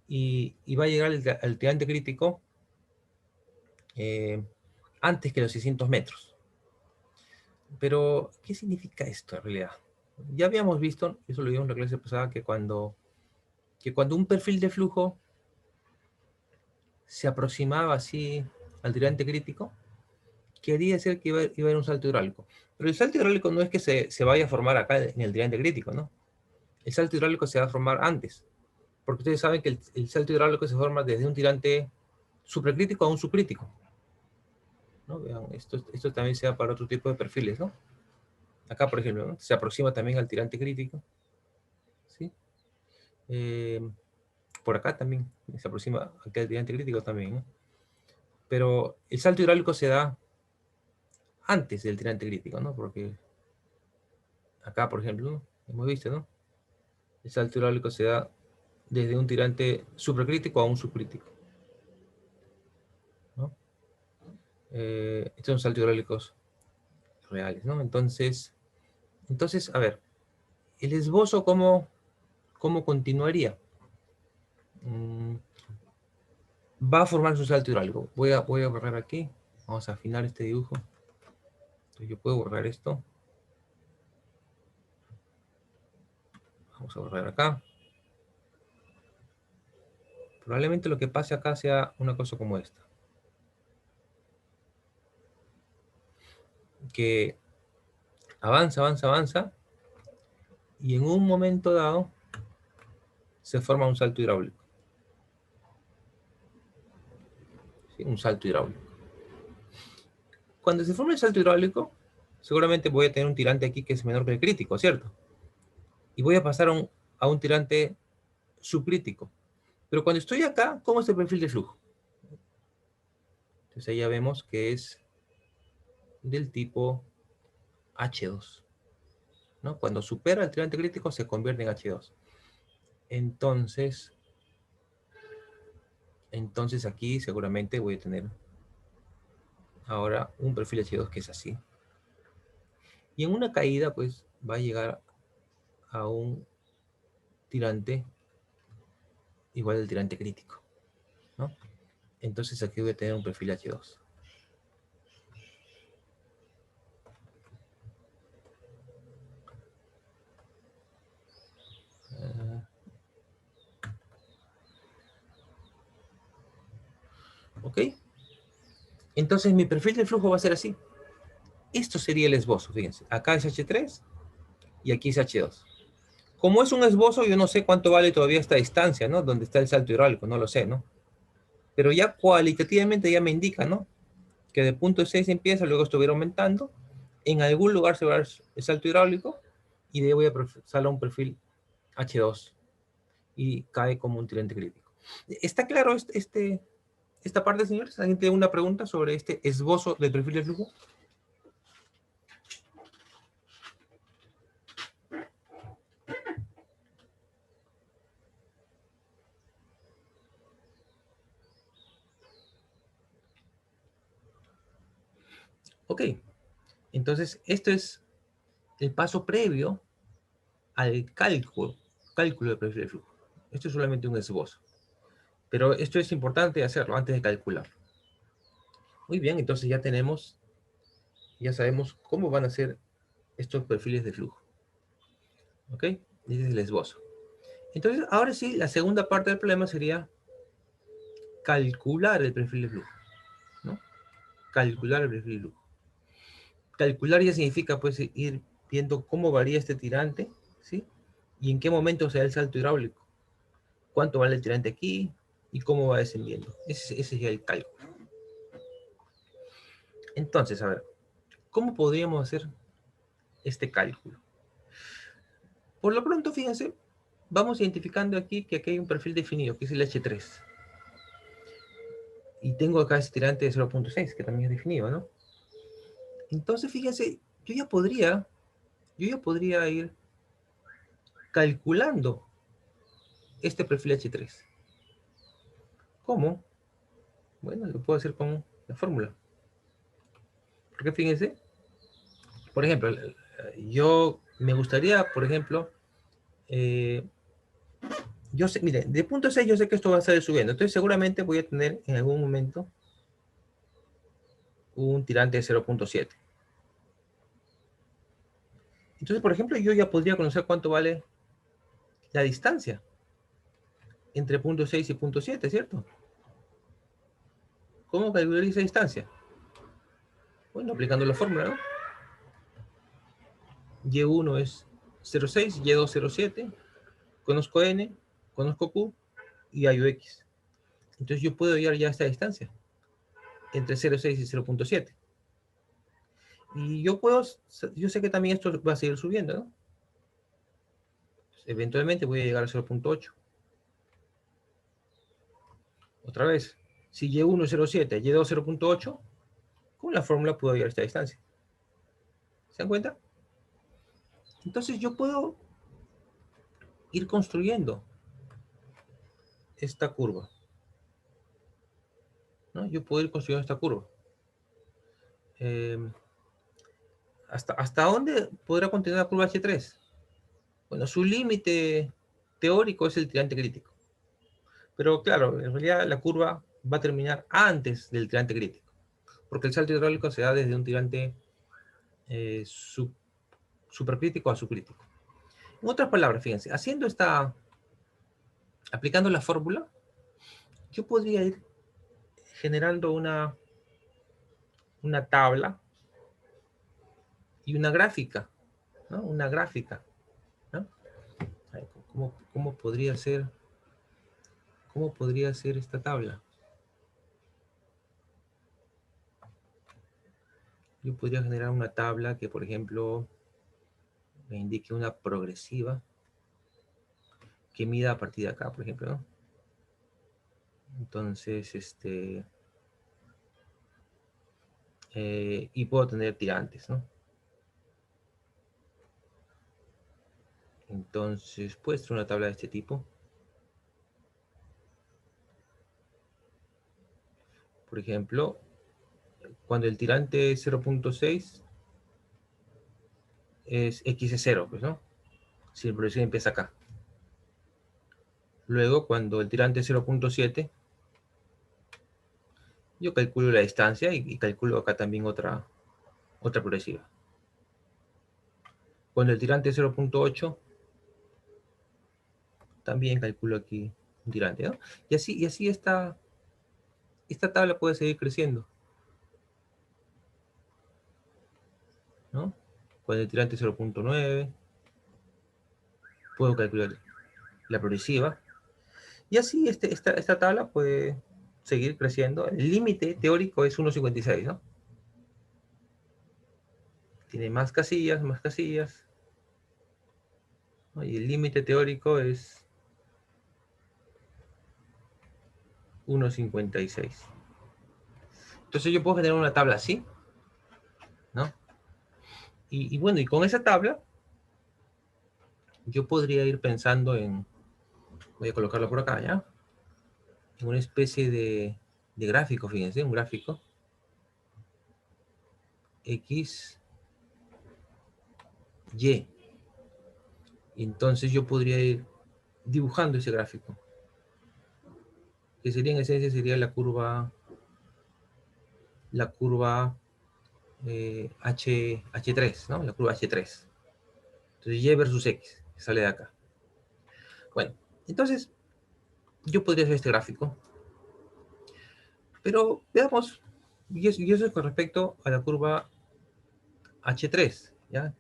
A: y va a llegar al tirante crítico antes que los 600 metros. Pero, ¿qué significa esto en realidad? Ya habíamos visto, eso lo vimos en la clase pasada, que cuando un perfil de flujo se aproximaba así al tirante crítico, quería decir que iba a haber un salto hidráulico. Pero el salto hidráulico no es que se vaya a formar acá en el tirante crítico, ¿no? El salto hidráulico se va a formar antes. Porque ustedes saben que el salto hidráulico se forma desde un tirante supracrítico a un subcrítico, ¿no? Vean, esto también se da para otro tipo de perfiles, ¿no? Acá, por ejemplo, ¿no? Se aproxima también al tirante crítico, ¿sí? Por acá también se aproxima al tirante crítico también, ¿no? Pero el salto hidráulico se da antes del tirante crítico, ¿no? Porque acá, por ejemplo, ¿no? Hemos visto, ¿no? El salto hidráulico se da desde un tirante supracrítico a un subcrítico, ¿no? Estos son saltos hidráulicos reales, ¿no? Entonces, a ver, el esbozo, ¿cómo continuaría? Va a formar su salto hidráulico. Voy a borrar aquí. Vamos a afinar este dibujo. Entonces yo puedo borrar esto. Vamos a borrar acá. Probablemente lo que pase acá sea una cosa como esta. Que avanza, avanza, avanza. Y en un momento dado se forma un salto hidráulico. ¿Sí? Un salto hidráulico. Cuando se forma el salto hidráulico, seguramente voy a tener un tirante aquí que es menor que el crítico, ¿cierto? Y voy a pasar a un tirante subcrítico. Pero cuando estoy acá, ¿cómo es el perfil de flujo? Entonces ahí ya vemos que es del tipo H2, ¿no? Cuando supera el tirante crítico se convierte en H2. Entonces aquí seguramente voy a tener ahora un perfil H2 que es así. Y en una caída, pues, va a llegar a un tirante igual al tirante crítico, ¿no? Entonces aquí voy a tener un perfil H2. ¿Ok? Entonces mi perfil de flujo va a ser así. Esto sería el esbozo, fíjense. Acá es H3, y aquí es H2. Como es un esbozo, yo no sé cuánto vale todavía esta distancia, ¿no? Donde está el salto hidráulico, no lo sé, ¿no? Pero ya cualitativamente ya me indica, ¿no? Que de punto 6 empieza, luego esto va a ir aumentando. En algún lugar se va a dar el salto hidráulico y de ahí voy a pasar a un perfil H2 y cae como un tirante crítico. ¿Está claro esta parte, señores? ¿Alguien tiene una pregunta sobre este esbozo del perfil de flujo? Ok, entonces esto es el paso previo al cálculo del perfil de flujo. Esto es solamente un esbozo. Pero esto es importante hacerlo antes de calcular. Muy bien, entonces ya sabemos cómo van a ser estos perfiles de flujo. ¿Ok? Ese es el esbozo. Entonces, ahora sí, la segunda parte del problema sería calcular el perfil de flujo, ¿no? Calcular el perfil de flujo. Calcular ya significa, pues, ir viendo cómo varía este tirante, ¿sí? Y en qué momento se da el salto hidráulico. Cuánto vale el tirante aquí y cómo va descendiendo. Ese es ya el cálculo. Entonces, a ver, ¿cómo podríamos hacer este cálculo? Por lo pronto, fíjense, vamos identificando aquí que aquí hay un perfil definido, que es el H3. Y tengo acá este tirante de 0.6, que también es definido, ¿no? Entonces, fíjense, yo ya podría ir calculando este perfil H3. ¿Cómo? Bueno, lo puedo hacer con la fórmula. Porque fíjense, por ejemplo, yo me gustaría, por ejemplo, yo sé, mire, de punto 6 yo sé que esto va a estar subiendo, entonces seguramente voy a tener en algún momento un tirante de 0.7. Entonces, por ejemplo, yo ya podría conocer cuánto vale la distancia entre punto 6 y punto 7, ¿cierto? ¿Cómo calcular esa distancia? Bueno, aplicando la fórmula, ¿no? Y1 es 0,6, Y2 0,7, conozco N, conozco Q y hay X. Entonces yo puedo hallar ya esta distancia entre 0,6 y 0.7. Y yo sé que también esto va a seguir subiendo, ¿no? Eventualmente voy a llegar a 0.8. Otra vez, si Y1 es 0.7, Y2 0.8, con la fórmula puedo hallar esta distancia. ¿Se dan cuenta? Entonces yo puedo ir construyendo esta curva, ¿no? Yo puedo ir construyendo esta curva. ¿Hasta dónde podrá contener la curva H3? Bueno, su límite teórico es el tirante crítico. Pero claro, en realidad la curva va a terminar antes del tirante crítico, porque el salto hidráulico se da desde un tirante supercrítico a subcrítico. En otras palabras, fíjense, aplicando la fórmula, yo podría ir generando una tabla y una gráfica, ¿no? Una gráfica, ¿no? ¿Cómo podría ser esta tabla? Yo podría generar una tabla que, por ejemplo, me indique una progresiva que mida a partir de acá, por ejemplo, ¿no? Entonces, y puedo tener tirantes, ¿no? Entonces, puedo hacer una tabla de este tipo. Por ejemplo, cuando el tirante es 0.6, es X es 0, pues, ¿no? Si el progresivo empieza acá. Luego, cuando el tirante es 0.7, yo calculo la distancia y calculo acá también otra progresiva. Cuando el tirante es 0.8, también calculo aquí un tirante, ¿no? Y así esta tabla puede seguir creciendo, ¿no? Cuando el tirante es 0.9, puedo calcular la progresiva. Y así esta tabla puede seguir creciendo. El límite teórico es 1.56, ¿no? Tiene más casillas, ¿no? Y el límite teórico es 1.56. Entonces yo puedo generar una tabla así, ¿no? Y bueno, y con esa tabla yo podría ir pensando en, voy a colocarlo por acá, ¿ya? En una especie de gráfico, fíjense, un gráfico. X, Y. Y entonces yo podría ir dibujando ese gráfico. Que sería en esencia sería la curva H3, ¿no? La curva H3. Entonces Y versus X, que sale de acá. Bueno, entonces yo podría hacer este gráfico. Pero veamos, y eso es con respecto a la curva H3, ¿ya?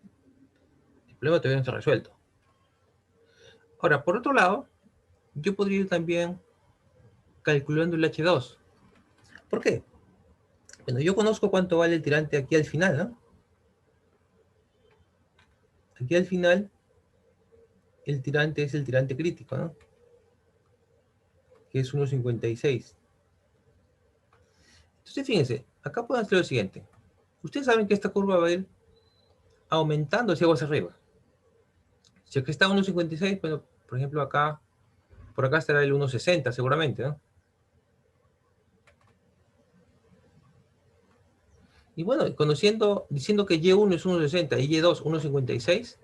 A: El problema todavía no está resuelto. Ahora, por otro lado, yo podría ir también calculando el H2. ¿Por qué? Bueno, yo conozco cuánto vale el tirante aquí al final, ¿no? Aquí al final, el tirante es el tirante crítico, ¿no? Que es 1.56. Entonces, fíjense, acá pueden hacer lo siguiente. Ustedes saben que esta curva va a ir aumentando hacia arriba. Si aquí está 1.56, bueno, por ejemplo, acá, por acá estará el 1.60 seguramente, ¿no? Y bueno, diciendo que Y1 es 1.60 y Y2 1.56,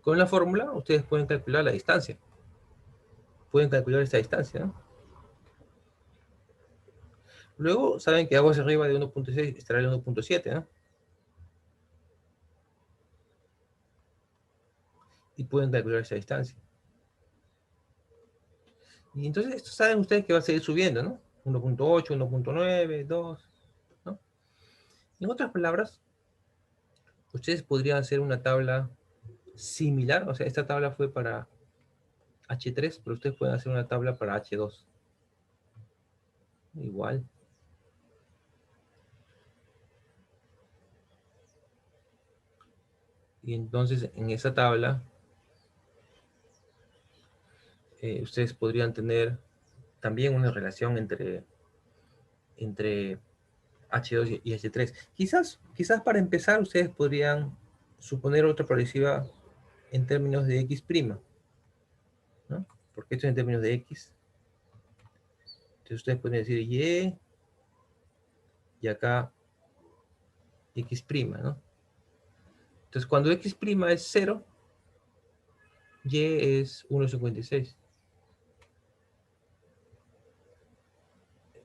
A: con la fórmula ustedes pueden calcular la distancia. Pueden calcular esta distancia, ¿no? Luego saben que aguas arriba de 1.6 estará el 1.7, ¿no? Y pueden calcular esa distancia. Y entonces esto saben ustedes que va a seguir subiendo, ¿no? 1.8, 1.9, 2, ¿no? En otras palabras, ustedes podrían hacer una tabla similar, o sea, esta tabla fue para H3, pero ustedes pueden hacer una tabla para H2. Igual. Y entonces en esa tabla ustedes podrían tener también una relación entre H2 y H3. Quizás para empezar ustedes podrían suponer otra progresiva en términos de X', ¿no? Porque esto es en términos de X. Entonces ustedes pueden decir y acá X', ¿no? Entonces cuando X' es 0, Y es 1.56.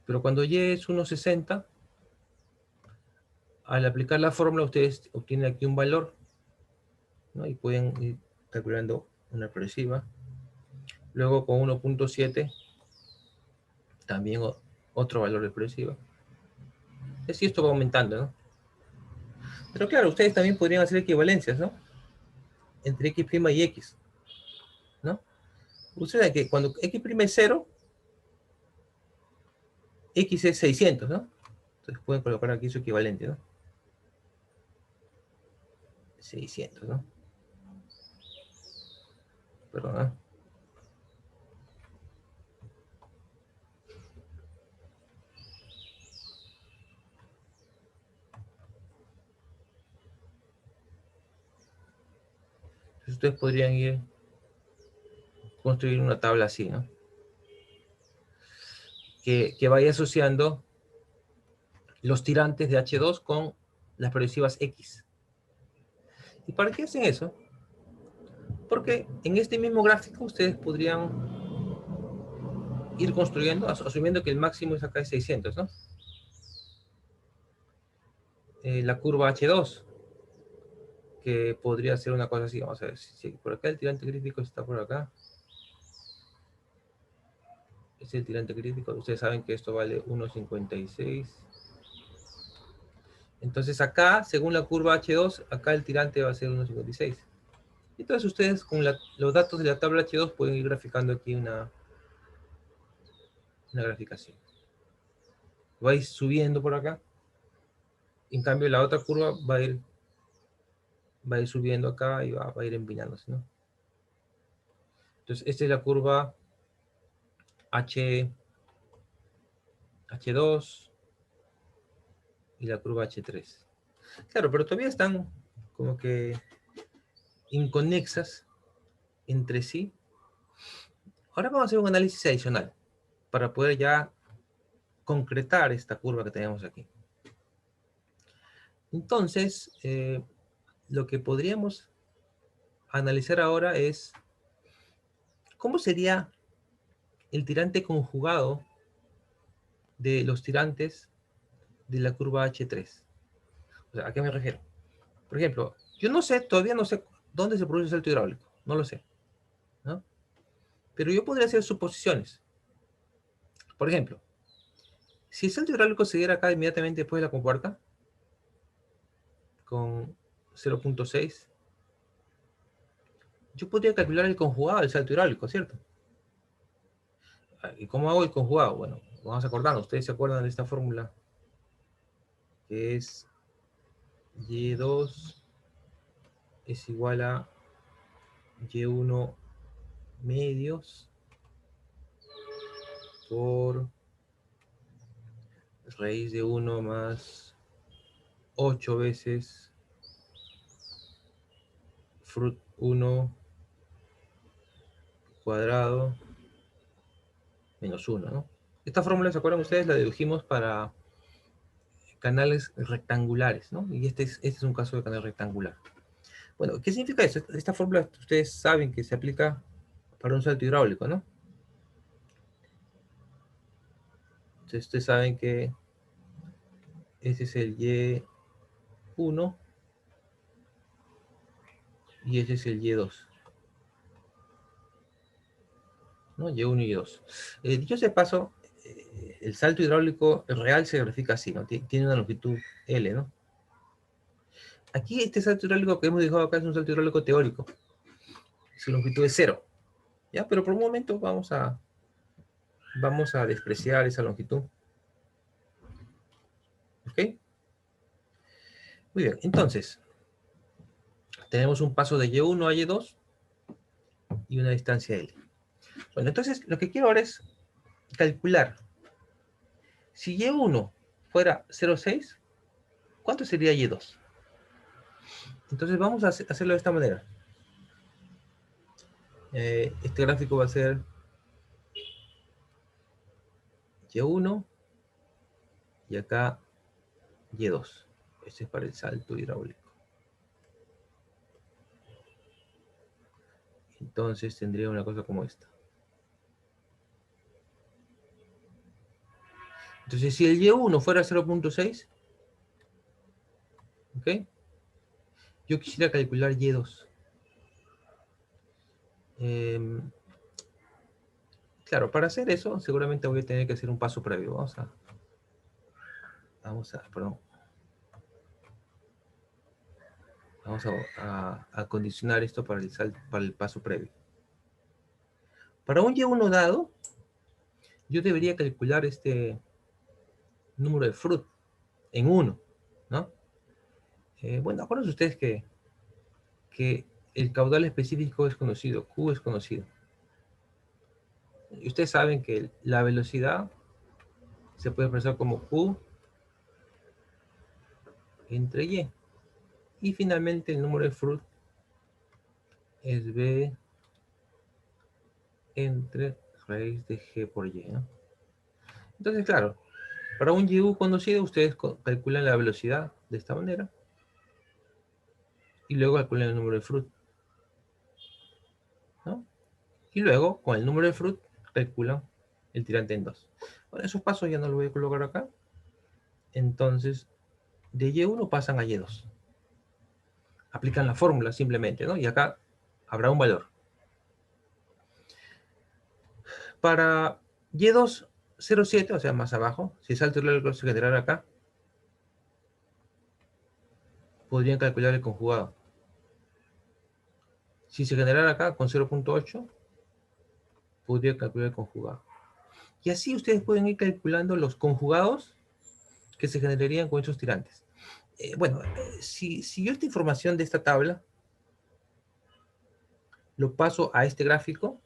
A: Pero cuando Y es 1.60, al aplicar la fórmula ustedes obtienen aquí un valor, ¿no? Y pueden ir calculando una progresiva. Luego con 1.7 también otro valor de progresiva. Es decir, esto va aumentando, ¿no? Pero claro, ustedes también podrían hacer equivalencias, ¿no? Entre X' y X, ¿no? Ustedes saben que cuando X' es 0, X es 600, ¿no? Entonces pueden colocar aquí su equivalente, ¿no? 600, ¿no? Perdón, ¿eh? Entonces ustedes podrían ir construir una tabla así, ¿no? Que vaya asociando los tirantes de H2 con las progresivas X. ¿Y para qué hacen eso? Porque en este mismo gráfico ustedes podrían ir construyendo, asumiendo que el máximo es acá es 600, ¿no? La curva H2, que podría ser una cosa así. Vamos a ver si por acá el tirante crítico está por acá. Es el tirante crítico. Ustedes saben que esto vale 1.56. Entonces acá, según la curva H2, acá el tirante va a ser 1.56. Entonces ustedes con los datos de la tabla H2 pueden ir graficando aquí una graficación. Vais subiendo por acá. En cambio la otra curva va a ir subiendo acá y va a ir empinándose, ¿no? Entonces esta es la curva H2 y la curva H3. Claro, pero todavía están como que inconexas entre sí. Ahora vamos a hacer un análisis adicional para poder ya concretar esta curva que tenemos aquí. Entonces, lo que podríamos analizar ahora es cómo sería el tirante conjugado de los tirantes de la curva H3. O sea, ¿a qué me refiero? Por ejemplo, yo no sé, todavía no sé dónde se produce el salto hidráulico. No lo sé, ¿no? Pero yo podría hacer suposiciones. Por ejemplo, si el salto hidráulico se diera acá inmediatamente después de la compuerta, con 0.6, yo podría calcular el conjugado del salto hidráulico, ¿cierto? ¿Y cómo hago el conjugado? Bueno, vamos acordando. Ustedes se acuerdan de esta fórmula, que es Y2 es igual a Y1 medios por raíz de 1 más 8 veces fruit 1 cuadrado menos 1, ¿no? Esta fórmula, ¿se acuerdan ustedes? La dedujimos para canales rectangulares, ¿no? Y este es un caso de canal rectangular. Bueno, ¿qué significa eso? Esta fórmula ustedes saben que se aplica para un salto hidráulico, ¿no? Entonces ustedes saben que ese es el Y1 y ese es el Y2, ¿no? Y1 y Y2. Dicho ese paso, el salto hidráulico real se grafica así, ¿no? Tiene una longitud L, ¿no? Aquí este salto hidráulico que hemos dejado acá es un salto hidráulico teórico. Su longitud es 0, ¿ya? Pero por un momento vamos a despreciar esa longitud. ¿Ok? Muy bien, entonces, tenemos un paso de Y1 a Y2 y una distancia L. Bueno, entonces lo que quiero ahora es calcular. Si Y1 fuera 0,6, ¿cuánto sería Y2? Entonces vamos a hacerlo de esta manera. Este gráfico va a ser Y1 y acá Y2. Este es para el salto hidráulico. Entonces tendría una cosa como esta. Entonces si el Y1 fuera 0.6, ¿ok? Yo quisiera calcular Y2. Claro, para hacer eso seguramente voy a tener que hacer un paso previo. Vamos a condicionar esto para el paso previo. Para un Y1 dado, yo debería calcular este número de fruit en 1, ¿no? Bueno, acuérdense ustedes que el caudal específico es conocido, Q es conocido. Y ustedes saben que la velocidad se puede expresar como Q entre Y. Y finalmente el número de fruit es B entre raíz de G por Y, ¿no? Entonces, claro, para un Y conocido, ustedes calculan la velocidad de esta manera y luego calculan el número de fruit, ¿no? Y luego, con el número de fruit, calculan el tirante en 2. Bueno, esos pasos ya no los voy a colocar acá. Entonces, de Y1 pasan a Y2. Aplican la fórmula simplemente, ¿no? Y acá habrá un valor. Para Y2, 0,7, o sea, más abajo, si el salto hidráulico se generara acá, podrían calcular el conjugado. Si se generara acá con 0.8, podría calcular el conjugado. Y así ustedes pueden ir calculando los conjugados que se generarían con esos tirantes. Si yo esta información de esta tabla lo paso a este gráfico,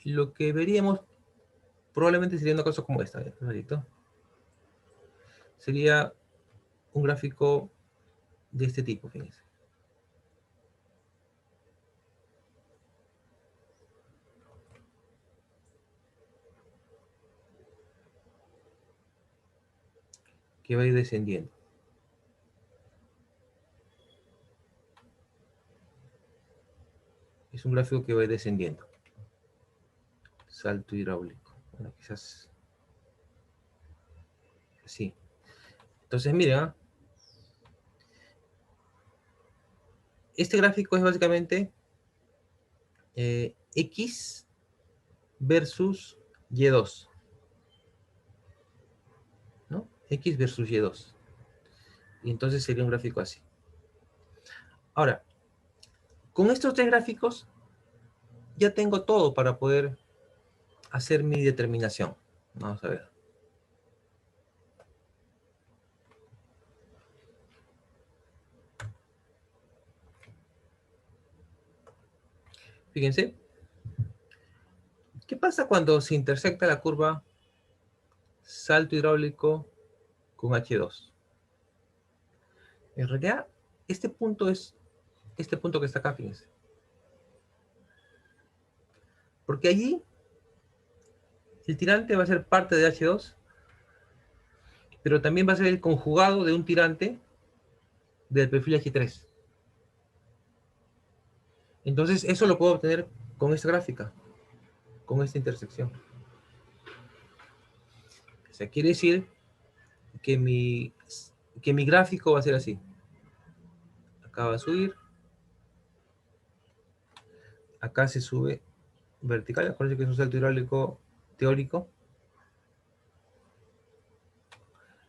A: lo que veríamos probablemente sería una cosa como esta. Sería un gráfico de este tipo, fíjense. Que va a ir descendiendo. Es un gráfico que va a ir descendiendo. Salto hidráulico. Bueno, quizás así. Entonces, miren, ¿ah? Este gráfico es básicamente X versus Y2. ¿No? X versus Y2. Y entonces sería un gráfico así. Ahora, con estos tres gráficos ya tengo todo para poder hacer mi determinación. Vamos a ver. Fíjense. ¿Qué pasa cuando se intersecta la curva salto hidráulico con H2? En realidad, este punto es este punto que está acá, fíjense. Porque allí el tirante va a ser parte de H2, pero también va a ser el conjugado de un tirante del perfil H3. Entonces, eso lo puedo obtener con esta gráfica, con esta intersección. O sea, quiere decir que mi gráfico va a ser así. Acá va a subir. Acá se sube vertical. Acuérdense que es un salto hidráulico teórico.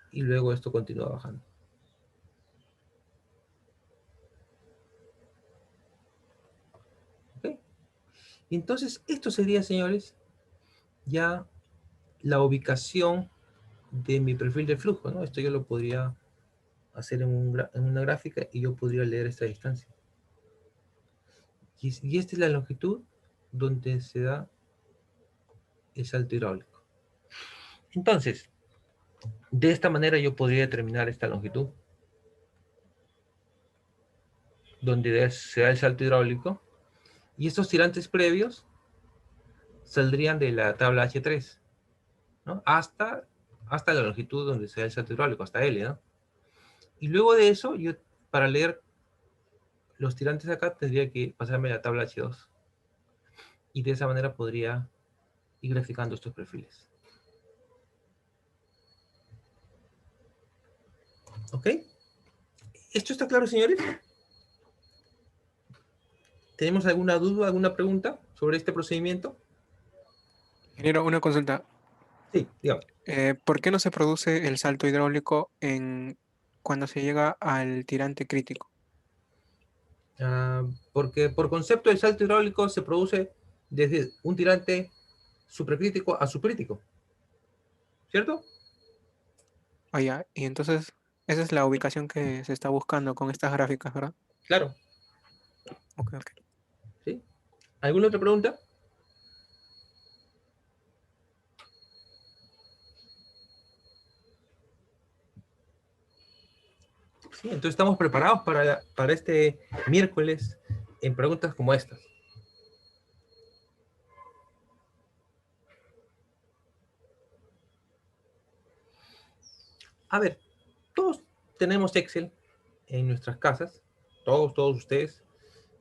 A: Y luego esto continúa bajando. ¿Ok? Entonces, esto sería, señores, ya la ubicación de mi perfil de flujo, ¿no? Esto yo lo podría hacer en una gráfica y yo podría leer esta distancia. Y esta es la longitud donde se da el salto hidráulico. Entonces, de esta manera yo podría determinar esta longitud donde se da el salto hidráulico, y estos tirantes previos saldrían de la tabla H3, ¿no? Hasta la longitud donde se da el salto hidráulico, hasta L, ¿no? Y luego de eso, yo para leer los tirantes acá tendría que pasarme a la tabla H2. Y de esa manera podría ir graficando estos perfiles. ¿Ok? ¿Esto está claro, señores? ¿Tenemos alguna duda, alguna pregunta sobre este procedimiento?
B: Ingeniero, una consulta.
A: Sí, digamos.
B: ¿Por qué no se produce el salto hidráulico cuando se llega al tirante crítico?
A: Porque por concepto el salto hidráulico se produce desde un tirante supracrítico a subcrítico. ¿Cierto?
B: Ah, ya. Y entonces, esa es la ubicación que se está buscando con estas gráficas, ¿verdad?
A: Claro.
B: Ok, ok.
A: ¿Sí? ¿Alguna otra pregunta? Sí, entonces estamos preparados para este miércoles en preguntas como estas. A ver, todos tenemos Excel en nuestras casas, todos ustedes.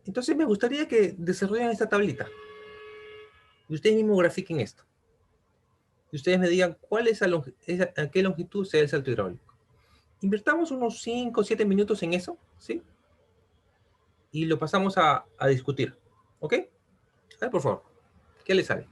A: Entonces me gustaría que desarrollen esta tablita. Y ustedes mismos grafiquen esto. Y ustedes me digan cuál es a qué longitud se da el salto hidráulico. Invertamos unos 5 o 7 minutos en eso, ¿sí? Y lo pasamos a discutir. ¿Ok? A ver, por favor. ¿Qué les sale?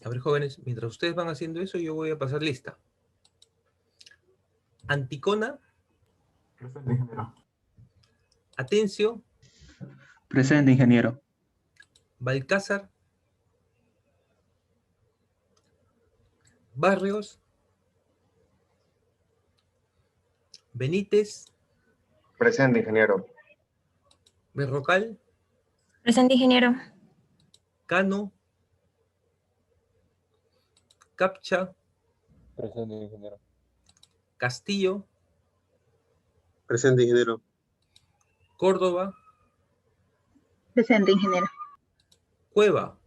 A: A ver, jóvenes, mientras ustedes van haciendo eso, yo voy a pasar lista. Anticona,
D: Presente, ingeniero.
A: Atencio,
F: Presente, ingeniero.
A: Balcázar, Barrios, Benítez,
G: Presente, ingeniero.
A: Berrocal,
H: Presente, ingeniero.
A: Cano, Capcha,
I: Presente, ingeniero.
A: Castillo,
G: Presente, ingeniero.
A: Córdoba,
J: Presente, ingeniero.
A: Cueva,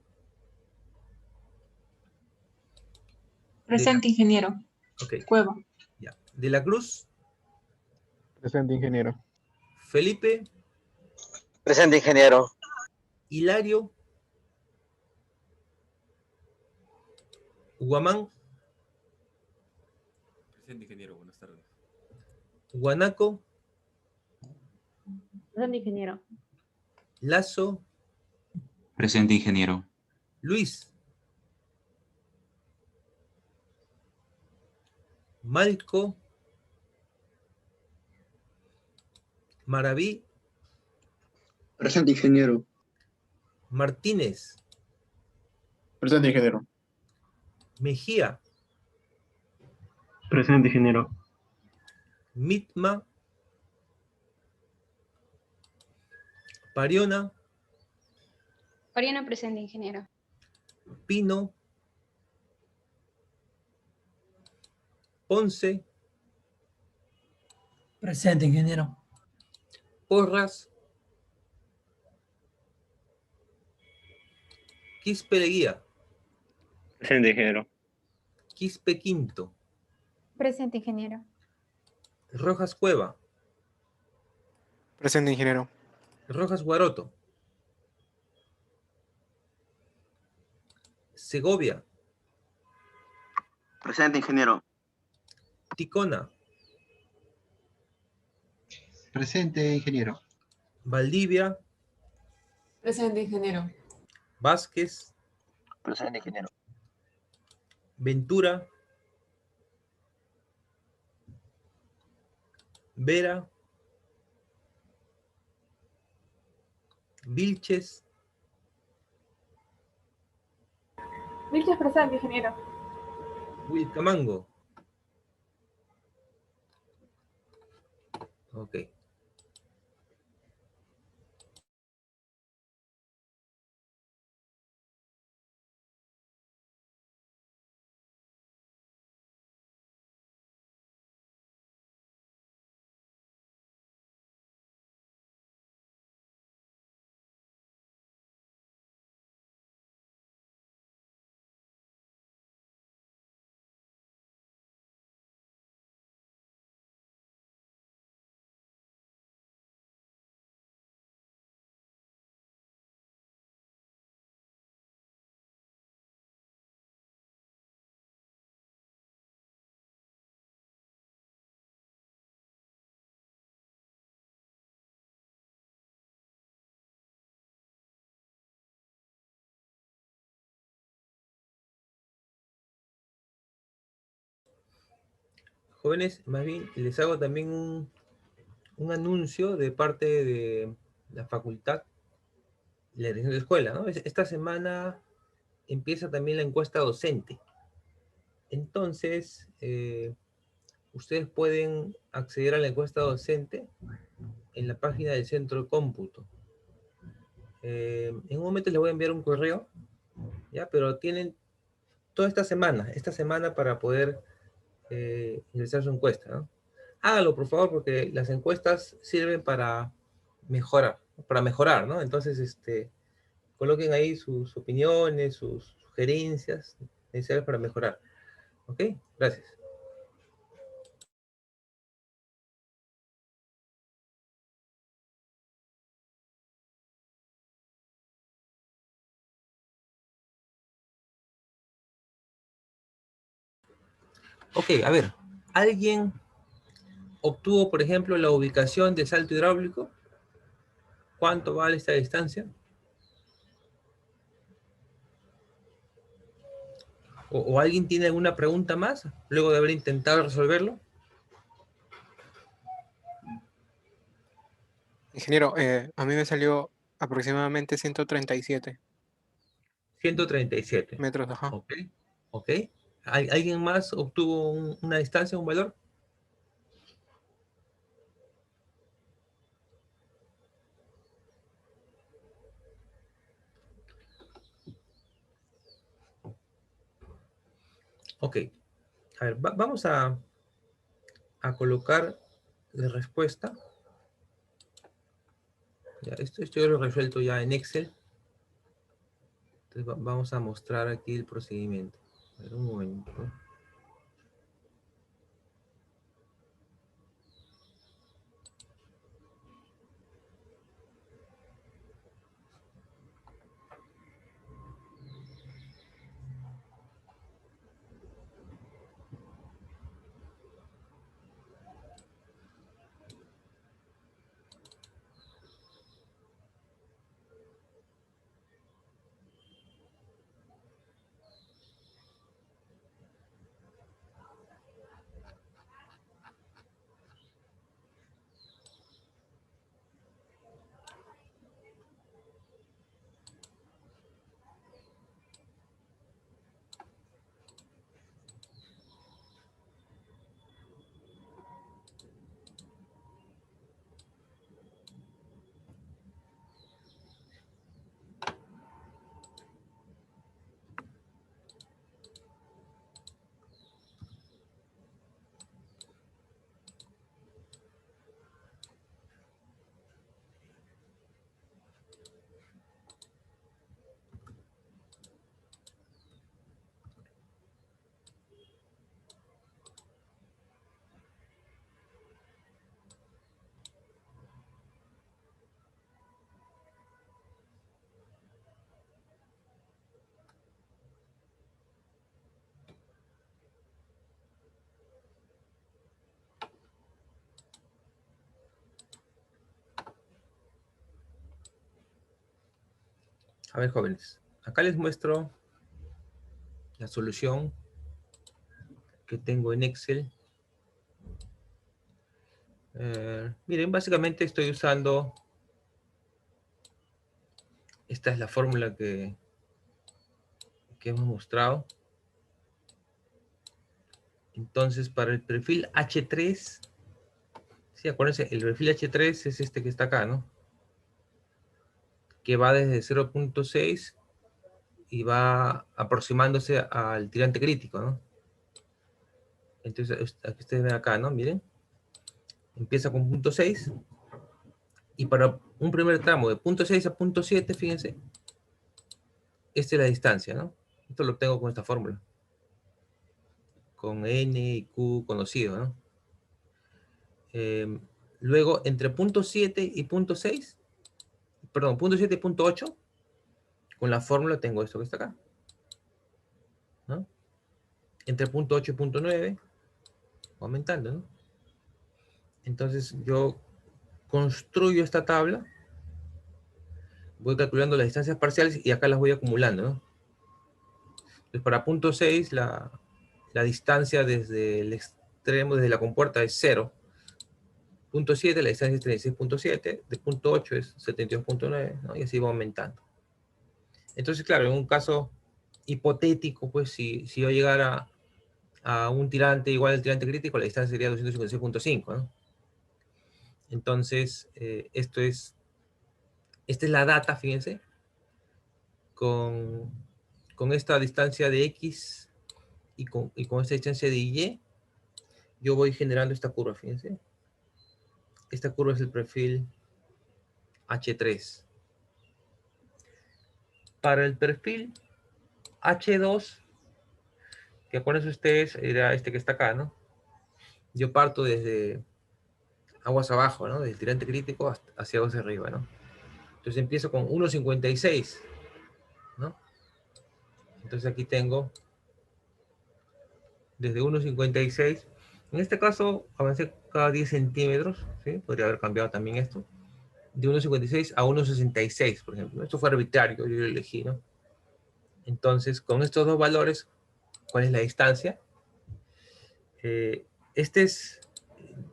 J: Presente, ingeniero.
A: ok,
J: Cueva.
A: ya. De la Cruz,
I: Presente, ingeniero.
A: Felipe,
K: Presente, ingeniero.
A: Hilario, Guamán,
L: Presente, ingeniero. Buenas tardes.
A: Guanaco,
J: Presente, ingeniero.
A: Lazo,
F: Presente, ingeniero.
A: Luis, Malco, Maraví,
E: Presente, ingeniero.
A: Martínez,
I: Presente, ingeniero.
A: Mejía,
C: Presente, ingeniero.
A: Mitma, Pariona,
H: Oriana, presente, ingeniero.
A: Pino, Ponce,
M: Presente, ingeniero.
A: Porras, Quispe Leguía,
C: Presente, ingeniero.
A: Quispe Quinto,
H: Presente, ingeniero.
A: Rojas Cueva,
B: Presente, ingeniero.
A: Rojas Guaroto, Segovia,
E: Presente, ingeniero.
A: Ticona,
G: Presente, ingeniero.
A: Valdivia,
J: Presente, ingeniero.
A: Vázquez,
E: Presente, ingeniero.
A: Ventura, Vera, Vilches,
J: Vilches, presente, ingeniero.
A: Wilcamango. Ok. Jóvenes, más bien les hago también un anuncio de parte de la facultad, la dirección de escuela, ¿no? Esta semana empieza también la encuesta docente. Entonces, ustedes pueden acceder a la encuesta docente en la página del centro de cómputo. En un momento les voy a enviar un correo, ¿ya? Pero tienen toda esta semana para poder ingresar su encuesta, ¿no? Hágalo, por favor, porque las encuestas sirven para mejorar, ¿no? Entonces, coloquen ahí sus opiniones, sus sugerencias necesarias para mejorar. ¿Ok? Gracias. Ok, a ver, ¿alguien obtuvo, por ejemplo, la ubicación de salto hidráulico? ¿Cuánto vale esta distancia? ¿O alguien tiene alguna pregunta más luego de haber intentado resolverlo?
B: Ingeniero, a mí me salió aproximadamente 137
A: 137.
B: metros, ajá.
A: Ok, ok. ¿Alguien más obtuvo una distancia, un valor? Ok. A ver, vamos a colocar la respuesta. Ya, esto yo lo he resuelto ya en Excel. Entonces vamos a mostrar aquí el procedimiento. A ver, un momento. A ver, jóvenes. Acá les muestro la solución que tengo en Excel. Miren, básicamente estoy usando... Esta es la fórmula que hemos mostrado. Entonces, para el perfil H3, sí, acuérdense, el perfil H3 es este que está acá, ¿no? Que va desde 0.6 y va aproximándose al tirante crítico, ¿no? Entonces, aquí ustedes ven acá, ¿no? Miren. Empieza con 0.6 y para un primer tramo de 0.6 a 0.7, fíjense, esta es la distancia, ¿no? Esto lo obtengo con esta fórmula. Con N y Q conocido, ¿no? Luego, entre 0.7 y 0.6, perdón, 0.7 y 0.8, con la fórmula tengo esto que está acá, ¿no? Entre 0.8 y 0.9, aumentando, ¿no? Entonces, yo construyo esta tabla, voy calculando las distancias parciales y acá las voy acumulando, ¿no? Entonces, para 0.6, la distancia desde el extremo, desde la compuerta es 0. 0.7, la distancia es 36.7, de 0.8 es 72.9, ¿no? Y así va aumentando. Entonces, claro, en un caso hipotético, pues si yo llegara a un tirante igual al tirante crítico, la distancia sería 256.5, ¿no? Entonces, esta es la data, fíjense, con esta distancia de X y con esta distancia de Y, yo voy generando esta curva, fíjense. Esta curva es el perfil H3. Para el perfil H2, que acuérdense ustedes, era este que está acá, ¿no? Yo parto desde aguas abajo, ¿no? Del tirante crítico hacia aguas arriba, ¿no? Entonces empiezo con 1.56, ¿no? Entonces aquí tengo desde 1.56. En este caso avancé cada 10 centímetros, ¿sí? Podría haber cambiado también esto. De 1.56 a 1.66, por ejemplo. Esto fue arbitrario, yo lo elegí, ¿no? Entonces, con estos dos valores, cuál es la distancia. Esta es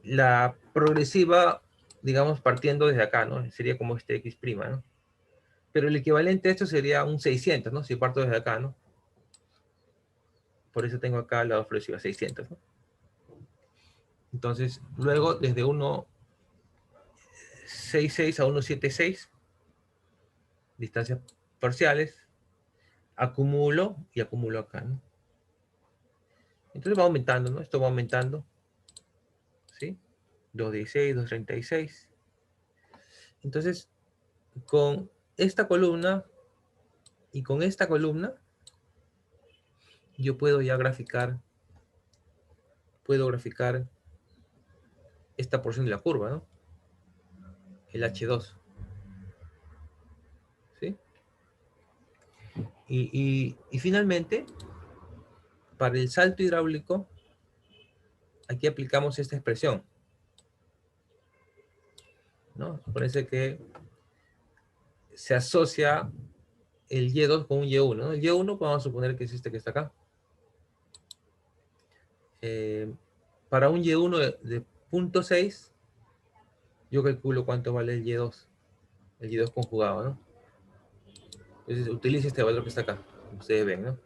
A: la progresiva, digamos, partiendo desde acá, ¿no? Sería como este X', ¿no? Pero el equivalente a esto sería un 600, ¿no? Si parto desde acá, ¿no? Por eso tengo acá la progresiva 600, ¿no? Entonces, luego, desde 1.66 a 1.76, distancias parciales, acumulo y acumulo acá, ¿no? Entonces va aumentando, ¿no? Esto va aumentando, ¿sí? 2.16, 2.36. Entonces, con esta columna y con esta columna, yo puedo ya graficar, esta porción de la curva, ¿no? El H2. ¿Sí? Y finalmente, para el salto hidráulico, aquí aplicamos esta expresión, ¿no? Parece que se asocia el Y2 con un Y1, ¿no? El Y1 vamos a suponer que es este que está acá. Para un Y1 de 0.6, yo calculo cuánto vale el Y2 conjugado, ¿no? Entonces utilice este valor que está acá, como ustedes ven, ¿no?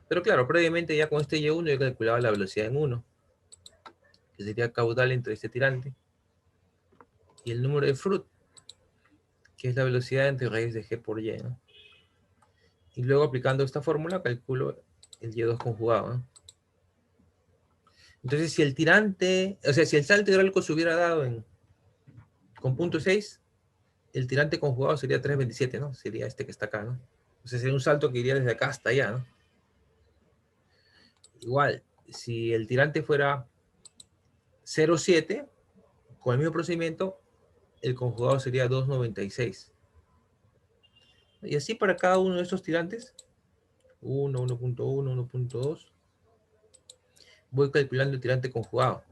A: Pero claro, previamente ya con este Y1 yo calculaba la velocidad en 1, que sería caudal entre este tirante, y el número de Froude, que es la velocidad entre raíz de G por Y, ¿no? Y luego aplicando esta fórmula calculo el Y2 conjugado, ¿no? Entonces si el tirante, o sea, si el salto hidráulico se hubiera dado con 0.6, el tirante conjugado sería 3.27, ¿no? Sería este que está acá, ¿no? O sea, sería un salto que iría desde acá hasta allá, ¿no? Igual, si el tirante fuera 0.7, con el mismo procedimiento, el conjugado sería 2.96. Y así para cada uno de estos tirantes, 1, 1.1, 1.2, voy calculando el tirante conjugado.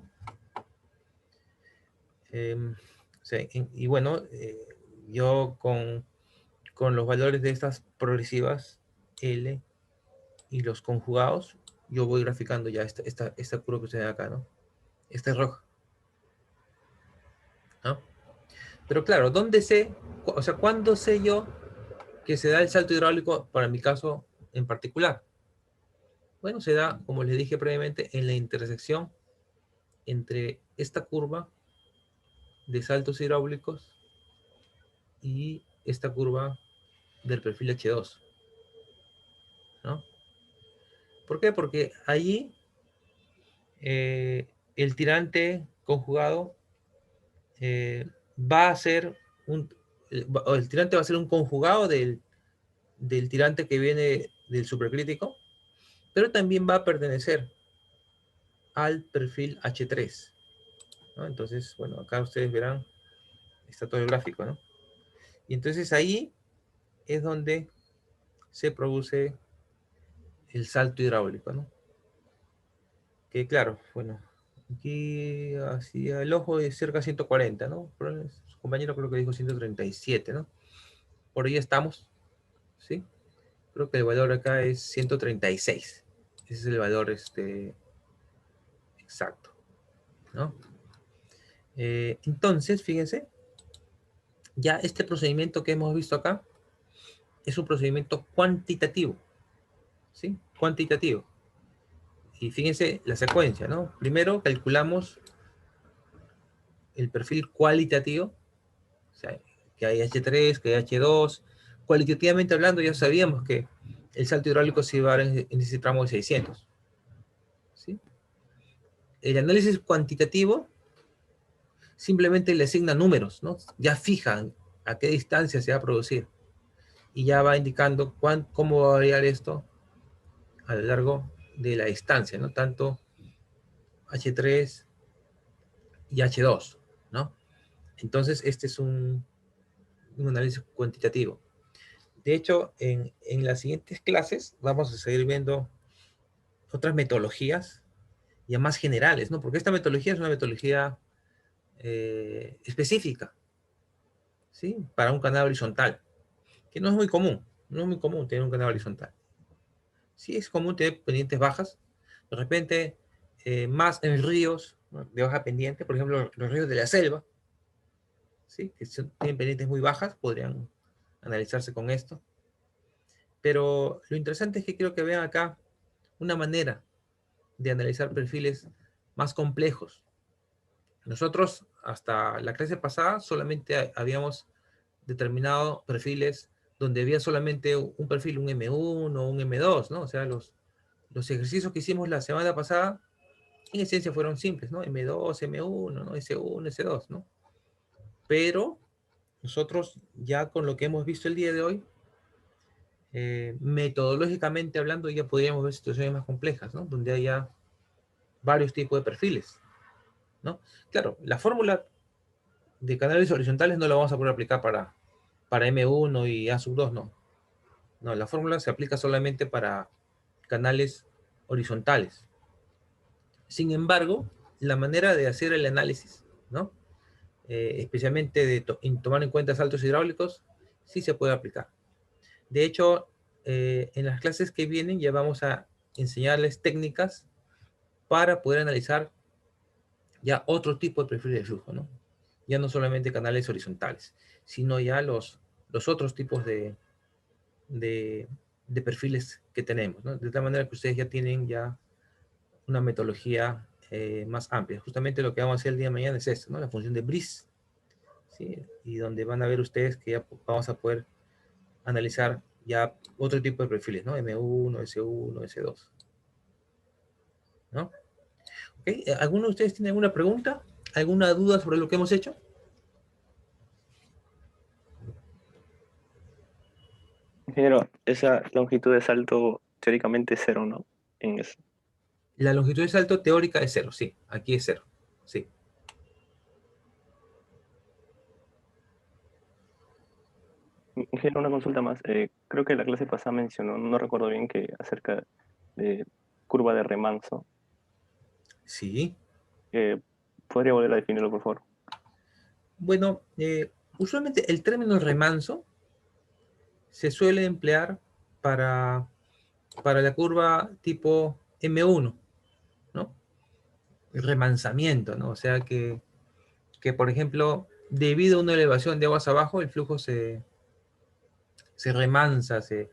A: O sea, y bueno, yo con los valores de estas progresivas, L y los conjugados, yo voy graficando ya esta curva que ustedes ven acá, ¿no? Esta es roja, ¿no? Pero claro, ¿dónde sé? O sea, ¿cuándo sé yo que se da el salto hidráulico para mi caso en particular? Bueno, se da, como les dije previamente, en la intersección entre esta curva de saltos hidráulicos y esta curva del perfil H2, ¿no? ¿Por qué? Porque allí el tirante conjugado va a ser el tirante va a ser un conjugado del tirante que viene del supercrítico, pero también va a pertenecer al perfil H3, ¿no? Entonces, bueno, acá ustedes verán, está todo el gráfico, ¿no? Y entonces ahí es donde se produce el salto hidráulico, ¿no? Que claro, bueno, aquí hacia el ojo es cerca de 140, ¿no? Pero su compañero creo que dijo 137, ¿no? Por ahí estamos, ¿sí? Creo que el valor acá es 136. Ese es el valor exacto, ¿no? Entonces, fíjense, ya este procedimiento que hemos visto acá es un procedimiento cuantitativo, ¿sí? Cuantitativo. Y fíjense la secuencia, ¿no? Primero calculamos el perfil cualitativo, o sea, que hay H3, que hay H2. Cualitativamente hablando, ya sabíamos que el salto hidráulico se iba a dar en ese tramo de 600. ¿Sí? El análisis cuantitativo simplemente le asigna números, ¿no? Ya fijan a qué distancia se va a producir. Y ya va indicando cómo va a variar esto a lo largo de la distancia, ¿no? Tanto H3 y H2, ¿no? Entonces, este es un análisis cuantitativo. De hecho, en las siguientes clases vamos a seguir viendo otras metodologías ya más generales, ¿no? Porque esta metodología es una metodología específica, ¿sí? Para un canal horizontal, que no es muy común, no es muy común tener un canal horizontal. Sí, es común tener pendientes bajas. De repente, más en ríos, ¿no?, de baja pendiente, por ejemplo, los ríos de la selva, ¿sí?, que tienen pendientes muy bajas, podrían analizarse con esto. Pero lo interesante es que quiero que vean acá una manera de analizar perfiles más complejos. Nosotros, hasta la clase pasada, solamente habíamos determinado perfiles donde había solamente un perfil, un M1 o un M2, ¿no? O sea, los ejercicios que hicimos la semana pasada, en esencia fueron simples, ¿no? M2, M1, ¿no? S1, S2, ¿no? Pero nosotros, ya con lo que hemos visto el día de hoy, metodológicamente hablando, ya podríamos ver situaciones más complejas, ¿no? Donde haya varios tipos de perfiles, ¿no? Claro, la fórmula de canales horizontales no la vamos a poder aplicar para M1 y A2, no. No, la fórmula se aplica solamente para canales horizontales. Sin embargo, la manera de hacer el análisis, ¿no?, especialmente de tomar en cuenta saltos hidráulicos, sí se puede aplicar. De hecho, en las clases que vienen ya vamos a enseñarles técnicas para poder analizar ya otro tipo de perfil de flujo, ¿no? Ya no solamente canales horizontales, sino ya los otros tipos de perfiles que tenemos, ¿no? De tal manera que ustedes ya tienen ya una metodología más amplia. Justamente lo que vamos a hacer el día de mañana es esto, ¿no? La función de Brice, ¿sí? Y donde van a ver ustedes que ya vamos a poder analizar ya otro tipo de perfiles, ¿no? M1, S1, S2. ¿No? ¿Okay? ¿Alguno de ustedes tiene alguna pregunta? ¿Alguna duda sobre lo que hemos hecho?
C: Ingeniero, esa longitud de salto teóricamente es 0, ¿no? En eso.
A: La longitud de salto teórica es 0, sí. Aquí es 0, sí.
C: Ingeniero, una consulta más. Creo que la clase pasada mencionó, no recuerdo bien, que acerca de curva de remanso.
A: Sí.
C: ¿Podría volver a definirlo, por favor?
A: Bueno, usualmente el término remanso se suele emplear para la curva tipo M1, ¿no? El remansamiento, ¿no? O sea que por ejemplo, debido a una elevación de aguas abajo, el flujo se remansa, se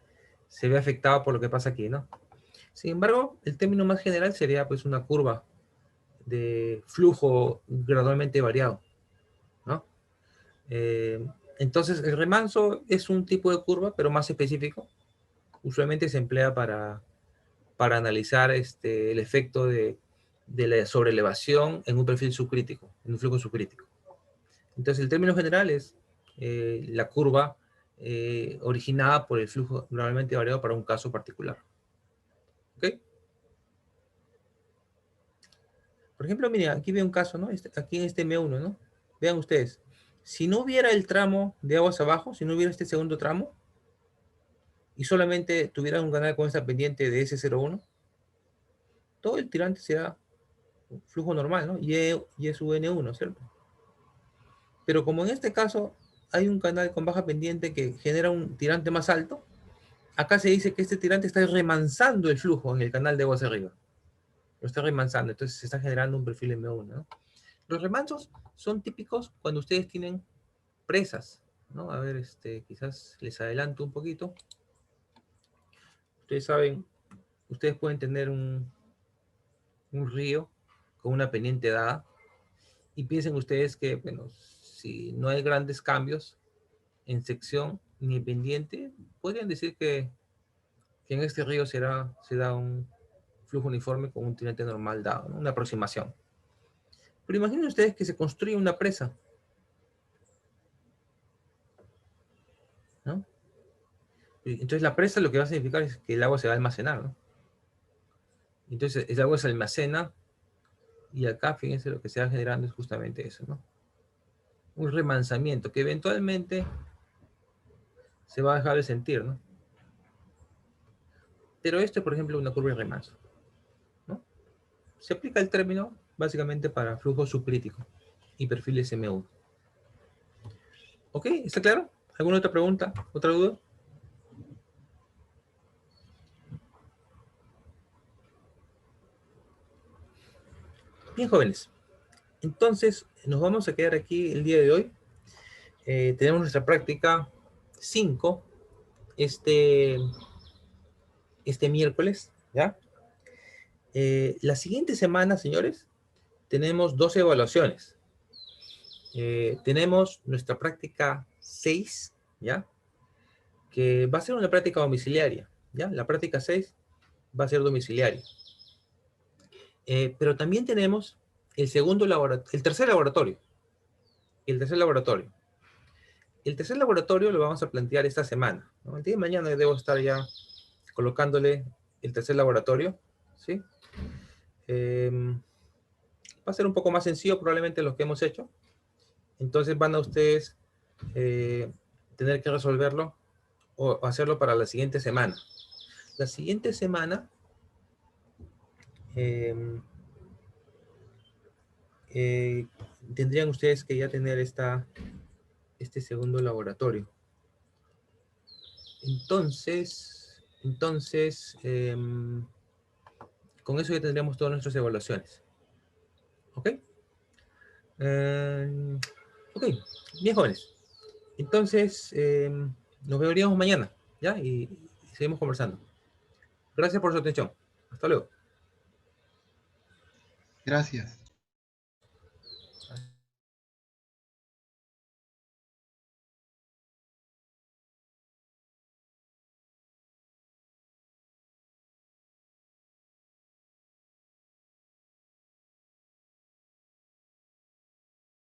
A: ve afectado por lo que pasa aquí, ¿no? Sin embargo, el término más general sería pues una curva de flujo gradualmente variado, ¿no? Entonces, el remanso es un tipo de curva, pero más específico. Usualmente se emplea para analizar el efecto de la sobreelevación en un perfil subcrítico, en un flujo subcrítico. Entonces, el término general es la curva originada por el flujo gradualmente variado para un caso particular. ¿Ok? Por ejemplo, miren, aquí veo un caso, ¿no? Aquí en este M1, ¿no? Vean ustedes. Si no hubiera el tramo de aguas abajo, si no hubiera este segundo tramo, y solamente tuviera un canal con esta pendiente de S01, todo el tirante será flujo normal, ¿no? Y es UN1, ¿cierto? Pero como en este caso hay un canal con baja pendiente que genera un tirante más alto, acá se dice que este tirante está remansando el flujo en el canal de aguas arriba. Lo está remansando, entonces se está generando un perfil M1, ¿no? Los remansos son típicos cuando ustedes tienen presas, ¿no? A ver, quizás les adelanto un poquito. Ustedes saben, ustedes pueden tener un río con una pendiente dada y piensen ustedes que, bueno, si no hay grandes cambios en sección ni en pendiente, podrían decir que en este río se da un flujo uniforme con un tirante normal dado, ¿no? Una aproximación. Pero imaginen ustedes que se construye una presa, ¿no? Entonces la presa lo que va a significar es que el agua se va a almacenar, ¿no? Entonces el agua se almacena y acá, fíjense, lo que se va generando es justamente eso, ¿no? Un remansamiento que eventualmente se va a dejar de sentir, ¿no? Pero esto es, por ejemplo, una curva de remanso, ¿no? Se aplica el término básicamente para flujo subcrítico y perfiles M1. ¿Ok? ¿Está claro? ¿Alguna otra pregunta? ¿Otra duda? Bien, jóvenes. Entonces, nos vamos a quedar aquí el día de hoy. Tenemos nuestra práctica 5 este miércoles, ¿ya? La siguiente semana, señores, tenemos 2 evaluaciones. Tenemos nuestra práctica 6, ¿ya? Que va a ser una práctica domiciliaria, ¿ya? La práctica 6 va a ser domiciliaria. Pero también tenemos el tercer laboratorio. El tercer laboratorio lo vamos a plantear esta semana, ¿no? El día de mañana debo estar ya colocándole el tercer laboratorio, ¿sí? Va a ser un poco más sencillo probablemente lo que hemos hecho. Entonces van a ustedes tener que resolverlo o hacerlo para la siguiente semana. La siguiente semana tendrían ustedes que ya tener este segundo laboratorio. Entonces con eso ya tendríamos todas nuestras evaluaciones. ¿Ok? Ok, bien, jóvenes. Entonces, nos veríamos mañana, ¿ya? Y seguimos conversando. Gracias por su atención. Hasta luego.
G: Gracias.